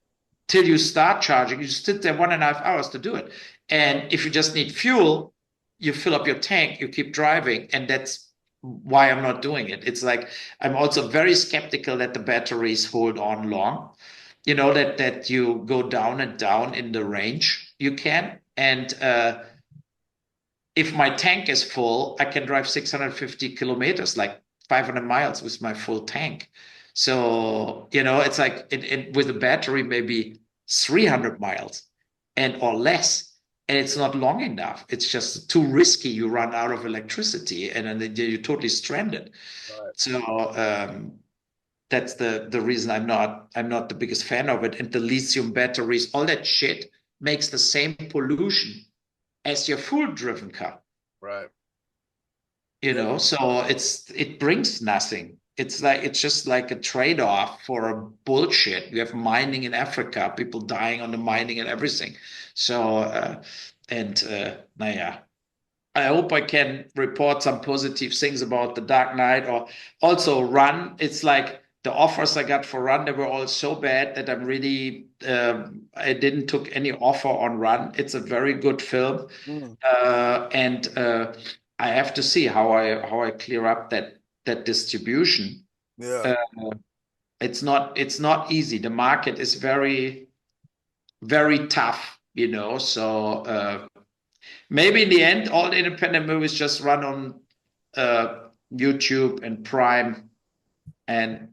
till you start charging. You sit there 1.5 hours to do it. And if you just need fuel, you fill up your tank, you keep driving. And that's why I'm not doing it. It's like, I'm also very skeptical that the batteries hold on long, that you go down and down in the range you can. And if my tank is full, I can drive 650 kilometers, like 500 miles with my full tank. So, it's like with a battery, maybe 300 miles or less. And it's not long enough. It's just too risky. You run out of electricity and then you're totally stranded. Right. So that's the reason I'm not the biggest fan of it. And the lithium batteries, all that shit makes the same pollution as your fuel-driven car. Right. So it brings nothing. It's just like a trade-off for a bullshit. You have mining in Africa, people dying on the mining and everything. So I hope I can report some positive things about the Dark Knight, or also Run. It's like the offers I got for Run, they were all so bad that I'm really I didn't took any offer on Run. It's a very good film, and I have to see how I clear up that distribution. Yeah, it's not easy. The market is very, very tough, So maybe in the end, all the independent movies just run on YouTube and Prime, and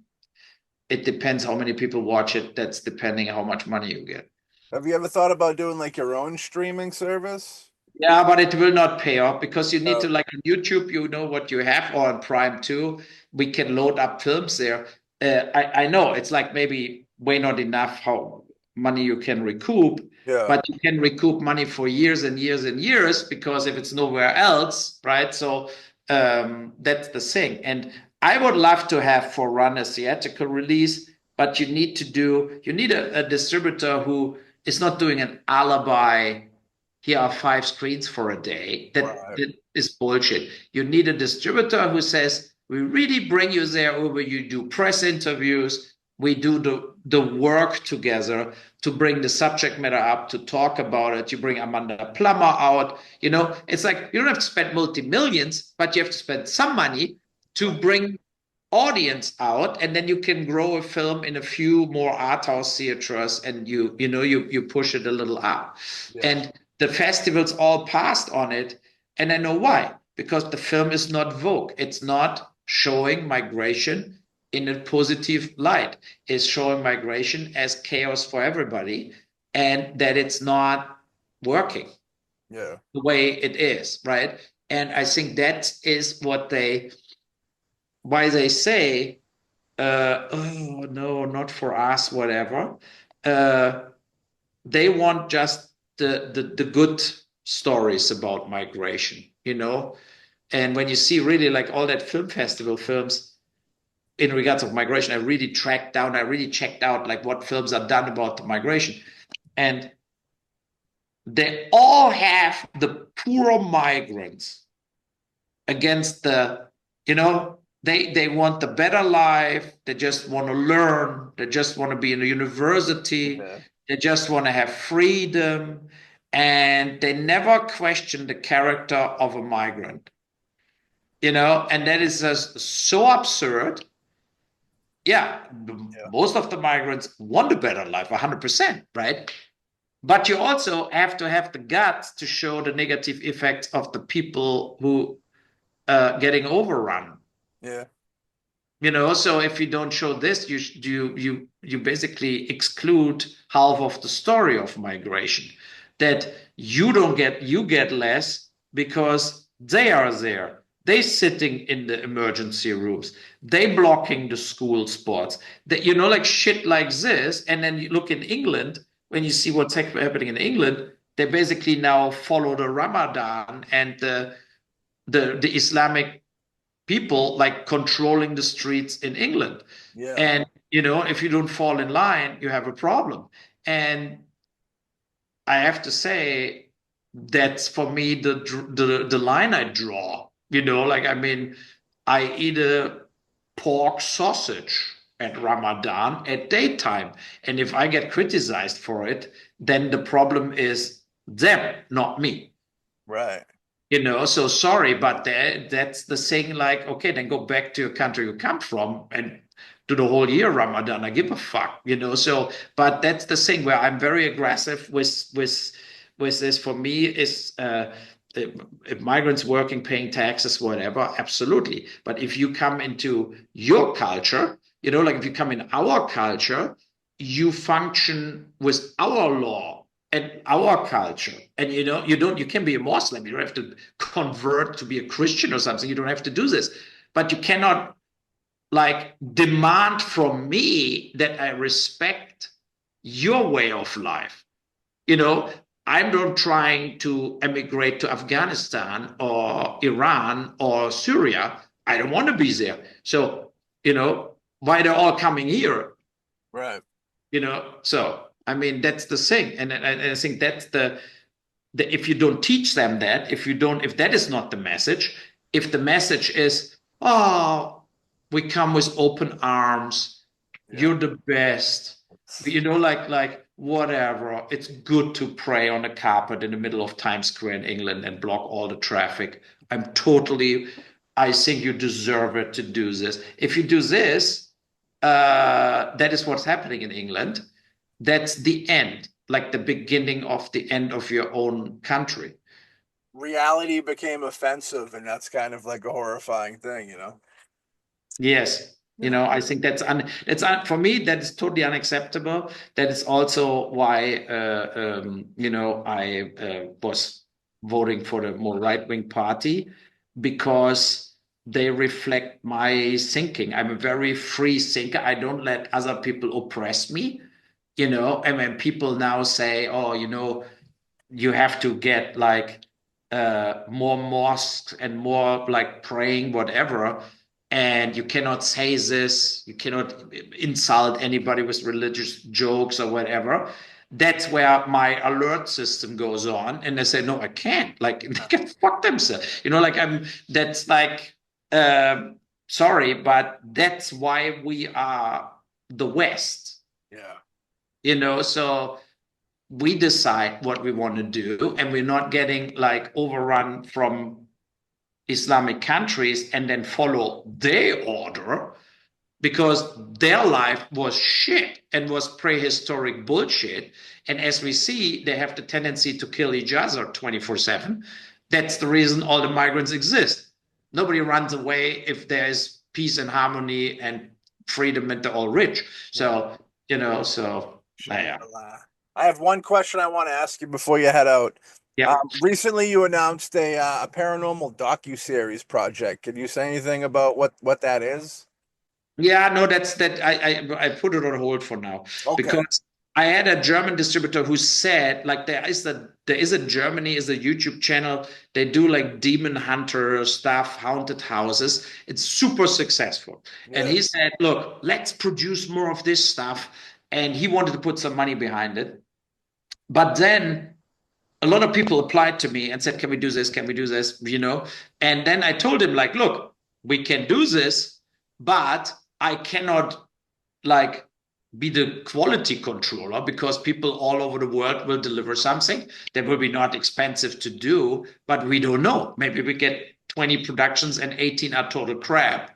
it depends how many people watch it. That's depending on how much money you get. Have you ever thought about doing like your own streaming service? Yeah, but it will not pay off, because you need to, like on YouTube, you know what you have, or on Prime too. We can load up films there. I know it's like maybe way not enough how money you can recoup, but you can recoup money for years and years and years, because if it's nowhere else, right? So that's the thing. And I would love to have for Run a theatrical release, but you need a distributor who is not doing an alibi. Here are 5 screens for a day. That is bullshit. You need a distributor who says, we really bring you there over. You do press interviews. We do the work together to bring the subject matter up, to talk about it. You bring Amanda Plummer out. It's like you don't have to spend multi-millions, but you have to spend some money to bring audience out, and then you can grow a film in a few more art house theaters, and you push it a little up. And the festivals all passed on it, and I know why. Because the film is not Vogue. It's not showing migration in a positive light. It's showing migration as chaos for everybody, and that it's not working the way it is, right? And I think that is why they say, oh no, not for us, whatever. They want just the good stories about migration, And when you see really like all that film festival films in regards of migration, I really checked out like what films are done about the migration. And they all have the poor migrants against the, they want the better life. They just want to learn. They just want to be in a university. They just want to have freedom. And they never question the character of a migrant, and that is just so absurd. Most of the migrants want a better life, 100%, right? But you also have to have the guts to show the negative effects of the people who getting overrun. Yeah. So if you don't show this, you basically exclude half of the story of migration. That you get less because they are there. They sitting in the emergency rooms. They blocking the school sports. That like shit like this. And then you look in England, when you see what's happening in England, they basically now follow the Ramadan and the Islamic people like controlling the streets in England. Yeah. And if you don't fall in line, you have a problem. And I have to say that's for me the line I draw. I eat a pork sausage at Ramadan at daytime, and if I get criticized for it, then the problem is them, not me. Right. So sorry, but that's the thing. Like, okay, then go back to your country you come from and do the whole year Ramadan. I give a fuck. So, but that's the thing where I'm very aggressive with this. For me, is if migrants working, paying taxes, whatever, absolutely. But if you come into your culture, like if you come in our culture, you function with our law and our culture. And you can be a Muslim. You don't have to convert to be a Christian or something. You don't have to do this. But you cannot like demand from me that I respect your way of life. I'm not trying to emigrate to Afghanistan or Iran or Syria. I don't want to be there. So, why they're all coming here? Right. So that's the thing, and I think that's the if you don't teach them that, if that is not the message, if the message is, oh, we come with open arms, you're the best, like whatever, it's good to pray on a carpet in the middle of Times Square in England and block all the traffic. I think you deserve it to do this. If you do this, that is what's happening in England. That's the end, like the beginning of the end of your own country. Reality became offensive, and that's kind of like a horrifying thing, Yes. I think for me, that's totally unacceptable. That is also why, I was voting for the more right-wing party, because they reflect my thinking. I'm a very free thinker. I don't let other people oppress me. And when people now say, oh, you have to get like more mosques and more like praying, whatever, and you cannot say this, you cannot insult anybody with religious jokes or whatever. That's where my alert system goes on, and they say, no, I can't. Like, they can fuck themselves. That's like, sorry, but that's why we are the West. Yeah. So we decide what we want to do, and we're not getting like overrun from Islamic countries and then follow their order, because their life was shit and was prehistoric bullshit. And as we see, they have the tendency to kill each other 24/7. That's the reason all the migrants exist. Nobody runs away if there's peace and harmony and freedom and they're all rich. So, yeah. I have one question I want to ask you before you head out. Yeah. Recently, you announced a paranormal docu-series project. Can you say anything about what that is? Yeah, no, that's that. I put it on hold for now, because I had a German distributor who said, like, there is a Germany is a YouTube channel. They do like demon hunter stuff, haunted houses. It's super successful. Yeah. And he said, look, let's produce more of this stuff. And he wanted to put some money behind it. But then a lot of people applied to me and said, can we do this? Can we do this? And then I told him, like, look, we can do this, but I cannot like be the quality controller, because people all over the world will deliver something that will be not expensive to do, but we don't know. Maybe we get 20 productions and 18 are total crap,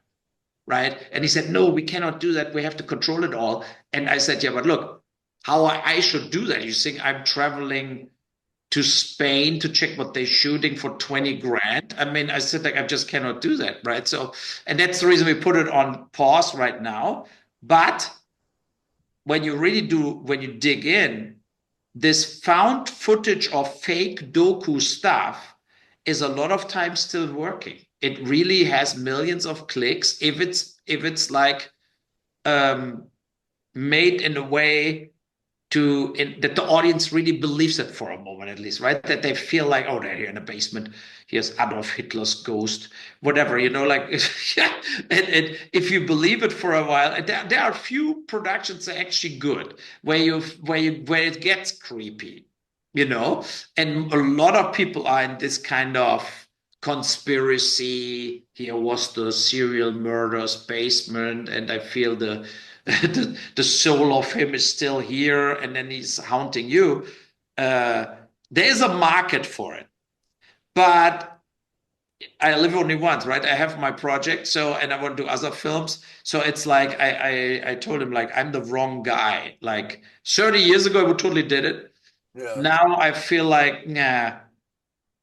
right? And he said, no, we cannot do that. We have to control it all. And I said, yeah, but look, how I should do that. You think I'm traveling to Spain to check what they're shooting for 20 grand? I mean, I said, like, I just cannot do that, right? So, and that's the reason we put it on pause right now. But when you really do, when you dig in, this found footage of fake doku stuff is a lot of times still working. It really has millions of clicks if it's like um, made in a way that the audience really believes it for a moment, at least, right? That they feel like, oh, they're here in the basement. Here's Adolf Hitler's ghost, whatever, like, yeah. And if you believe it for a while, and there are a few productions that are actually good where it gets creepy, and a lot of people are in this kind of conspiracy. Here was the serial murder's basement, and I feel the soul of him is still here, and then he's haunting you. There's a market for it, but I live only once, right? I have my project, and I want to do other films. So it's like I told him, like, I'm the wrong guy. Like 30 years ago, I would totally did it. Yeah. Now I feel like, nah,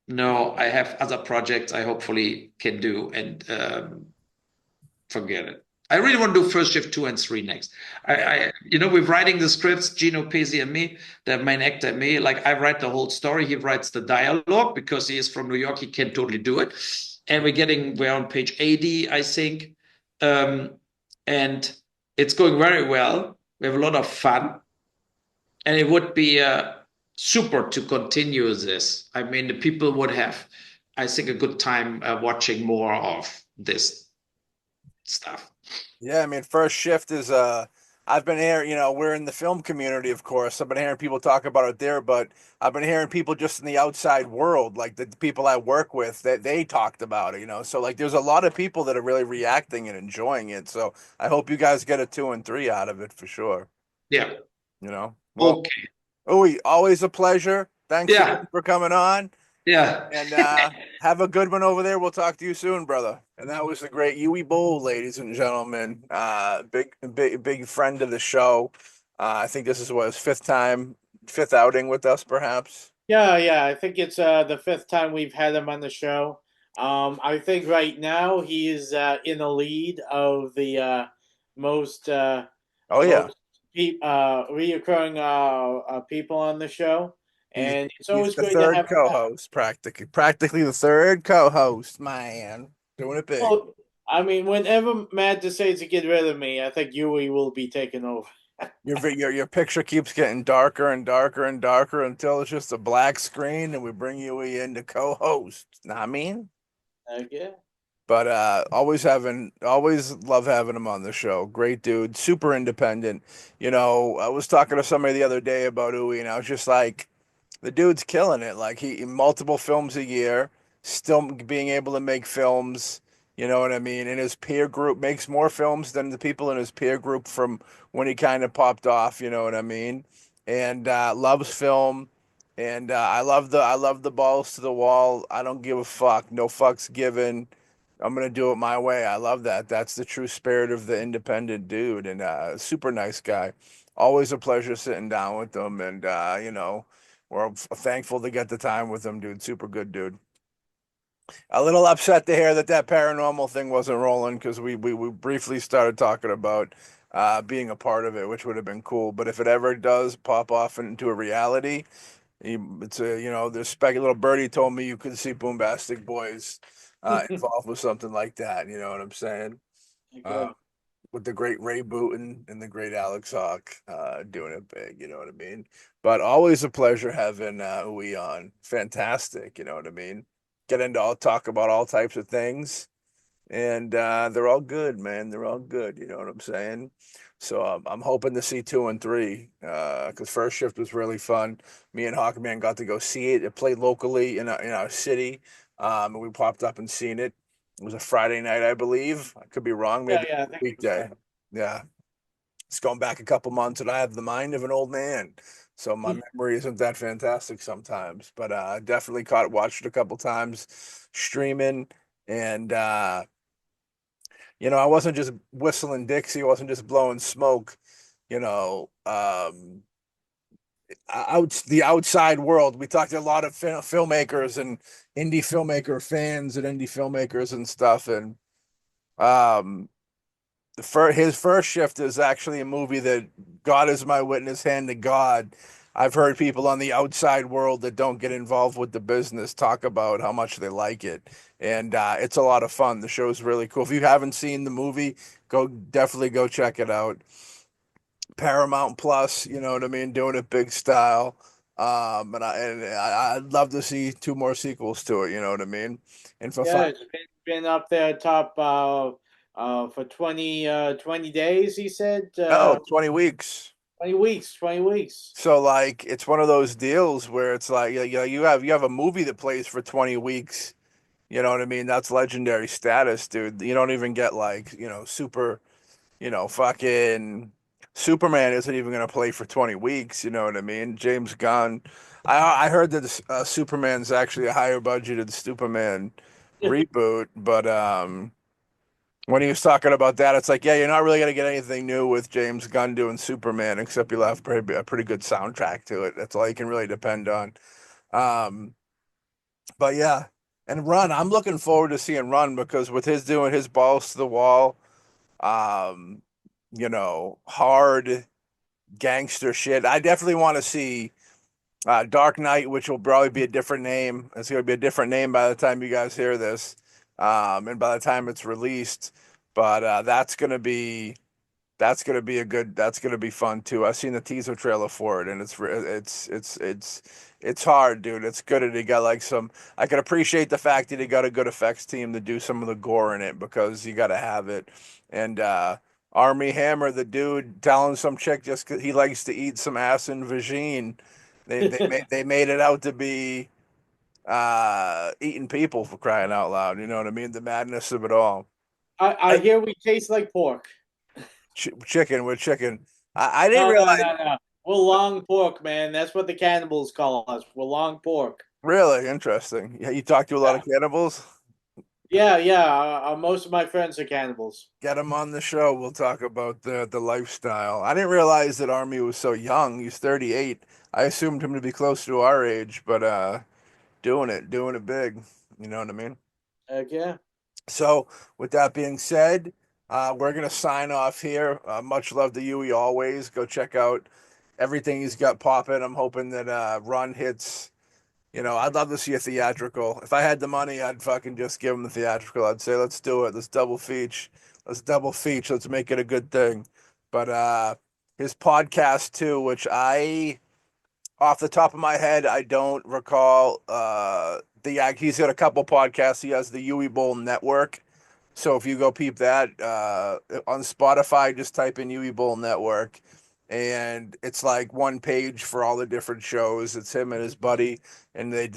no, I have other projects I hopefully can do, and forget it. I really want to do First Shift 2 and 3 next. We're writing the scripts, Gino Pesi and me, the main actor and me. Like, I write the whole story. He writes the dialogue because he is from New York. He can totally do it. And we're on page 80, I think. And it's going very well. We have a lot of fun. And it would be super to continue this. I mean, the people would have, I think, a good time watching more of this stuff. Yeah, I mean, First Shift is I've been hearing, we're in the film community, of course. I've been hearing people talk about it there, but I've been hearing people just in the outside world, like the people I work with, that they talked about it. So like there's a lot of people that are really reacting and enjoying it. So I hope you guys get a 2 and 3 out of it for sure. Yeah. Well, Okay. Uwe, always a pleasure. Thanks Yeah. again for coming on. Yeah. And have a good one over there. We'll talk to you soon, brother. And that was the great Uwe Boll, ladies and gentlemen. Big friend of the show. I think this is what his fifth outing with us, perhaps. Yeah. I think it's the fifth time we've had him on the show. I think right now he is in the lead of the most Oh yeah, reoccurring people on the show, and it's he's always the great to third have him back. co-host, practically the third co-host, man. Doing it big. Well, I mean, whenever Matt decides to get rid of me, I think Yui will be taken over. Your picture keeps getting darker and darker and darker until it's just a black screen, and we bring you in to co-host. Know what I mean? Okay. But always love having him on the show. Great dude, super independent. I was talking to somebody the other day about Uwe, and I was just like, the dude's killing it. Like he multiple films a year, still being able to make films. You know what I mean? And his peer group makes more films than the people in his peer group from when he kind of popped off. You know what I mean? And loves film. And I love the balls to the wall. I don't give a fuck. No fucks given. I'm gonna do it my way. I love that. That's the true spirit of the independent dude, and super nice guy. Always a pleasure sitting down with him, and we're thankful to get the time with him, dude. Super good dude. A little upset to hear that paranormal thing wasn't rolling because we briefly started talking about being a part of it, which would have been cool. But if it ever does pop off into a reality, it's a there's little birdie told me you could see Boombastic Boys involved with something like that. You know what I'm saying? Good. With the great Ray Booten and the great Alex Hauck doing it big. You know what I mean? But always a pleasure having Uwe on. Fantastic. You know what I mean? Get into talk about all types of things, and they're all good, man. They're all good. You know what I'm saying? So I'm hoping to see 2 and 3 because First Shift was really fun. Me and Hawkman got to go see it. It played locally in our city, and we popped up and seen it. It was a Friday night, I believe. I could be wrong, maybe Yeah. I a think weekday. Yeah, it's going back a couple months, and I have the mind of an old man, so my memory isn't that fantastic sometimes. But I definitely watched it a couple times streaming, and I wasn't just whistling Dixie, I wasn't just blowing smoke. You know, um, out the outside world. We talked to a lot of filmmakers and indie filmmaker fans and indie filmmakers and stuff. And um, his first shift is actually a movie that God is my witness, hand to God. I've heard people on the outside world that don't get involved with the business talk about how much they like it, and it's a lot of fun. The show's really cool. If you haven't seen the movie, definitely go check it out. Paramount Plus, you know what I mean, doing it big style. I'd love to see two more sequels to it. You know what I mean? And for Yeah, five, it's been up there top for 20 days, he said. no, 20 weeks. 20 weeks, 20 weeks. So like it's one of those deals where it's like you have a movie that plays for 20 weeks. You know what I mean? That's legendary status, dude. You don't even get like, fucking Superman isn't even going to play for 20 weeks, you know what I mean? James Gunn. I heard that Superman's actually a higher budgeted Superman reboot, but when he was talking about that, it's like, yeah, you're not really gonna get anything new with James Gunn doing Superman, except you'll have a pretty good soundtrack to it. That's all you can really depend on. Um, but yeah, and Run, I'm looking forward to seeing Run because with his doing his balls to the wall, um, hard gangster shit. I definitely want to see Dark Knight, which will probably be a different name. It's going to be a different name by the time you guys hear this, and by the time it's released. But that's gonna be fun too. I've seen the teaser trailer for it, and it's hard, dude. It's good, and he got like some. I can appreciate the fact that he got a good effects team to do some of the gore in it because you got to have it. And Armie Hammer, the dude telling some chick just 'cause he likes to eat some ass and vagine, they made it out to be eating people for crying out loud. You know what I mean? The madness of it all. I I, hear we taste like pork. chicken with chicken. I didn't No, no, realize. no, no. We're long pork, man. That's what the cannibals call us. We're long pork. Really interesting. Yeah, you talk to a lot Yeah, of cannibals. yeah, yeah. Most of my friends are cannibals. Get him on the show. We'll talk about the lifestyle. I didn't realize that Army was so young. He's 38. I assumed him to be close to our age, but doing it big. You know what I mean? Heck yeah. So, with that being said, we're gonna sign off here. Much love to Yui always. Go check out everything he's got popping. I'm hoping that Run hits. I'd love to see a theatrical. If I had the money, I'd fucking just give him the theatrical. I'd say, let's do it. Let's double feature. Let's double feature. Let's make it a good thing. But his podcast too, which off the top of my head, I don't recall. He's got a couple podcasts. He has the Uwe Boll Network. So if you go peep that on Spotify, just type in Uwe Boll Network, and it's like one page for all the different shows. It's him and his buddy, and they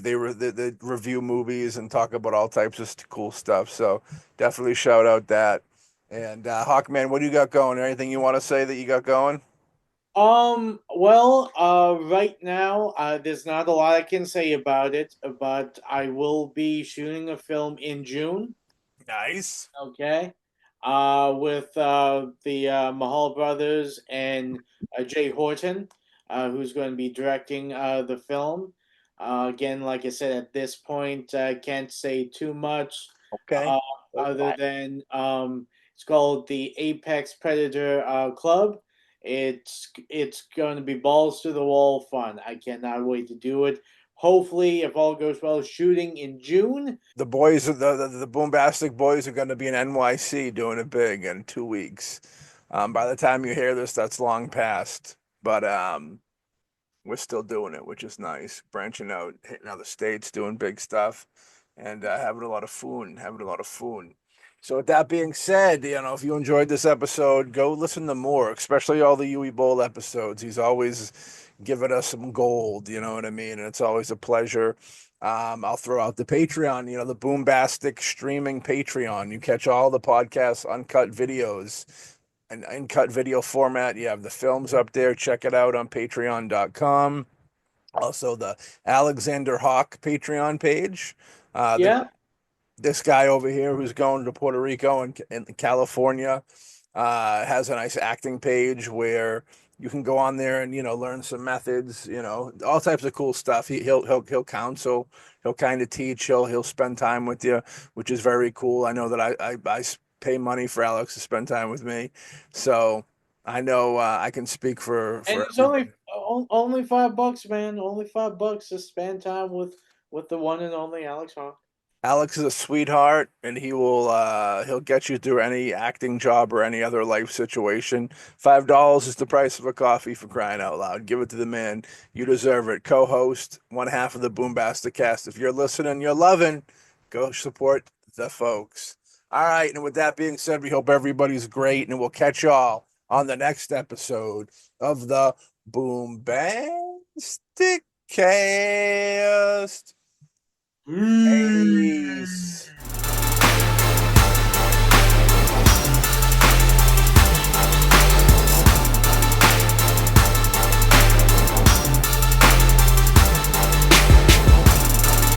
review movies and talk about all types of cool stuff. So definitely shout out that. And Hawkman, what do you got going? Anything you want to say that you got going? Well, right now, there's not a lot I can say about it, but I will be shooting a film in June. Nice. Okay. With the Mahal brothers and Jay Horton, who's going to be directing the film. Again, like I said, at this point, I can't say too much Okay. uh, other than it's called the Apex Predator Club. It's going to be balls to the wall fun. I cannot wait to do it. Hopefully, if all goes well, shooting in June. The boys, the Boombastic boys, are going to be in NYC doing it big in 2 weeks. By the time you hear this, that's long past. But we're still doing it, which is nice. Branching out, hitting other states, doing big stuff, and having a lot of fun. Having a lot of fun. So with that being said, if you enjoyed this episode, go listen to more, especially all the Uwe Boll episodes. He's always giving us some gold, you know what I mean? And it's always a pleasure. I'll throw out the Patreon, the Boombastic streaming Patreon. You catch all the podcasts, uncut videos, and uncut video format. You have the films up there. Check it out on patreon.com. Also, the Alexander Hauck Patreon page. Yeah. This guy over here who's going to Puerto Rico and California has a nice acting page where You can go on there and learn some methods, all types of cool stuff. He'll counsel, he'll kind of teach, he'll spend time with you, which is very cool. I know that I pay money for Alex to spend time with me, so I know I can speak for And it's everybody. only $5, man. Only $5 to spend time with the one and only Alex Hauck. Alex is a sweetheart, and he'll get you through any acting job or any other life situation. $5 is the price of a coffee, for crying out loud. Give it to the man. You deserve it. Co-host, one half of the BoomBastiCAST. If you're listening, you're loving, go support the folks. All right, and with that being said, we hope everybody's great, and we'll catch y'all on the next episode of the BoomBastiCAST. Peace.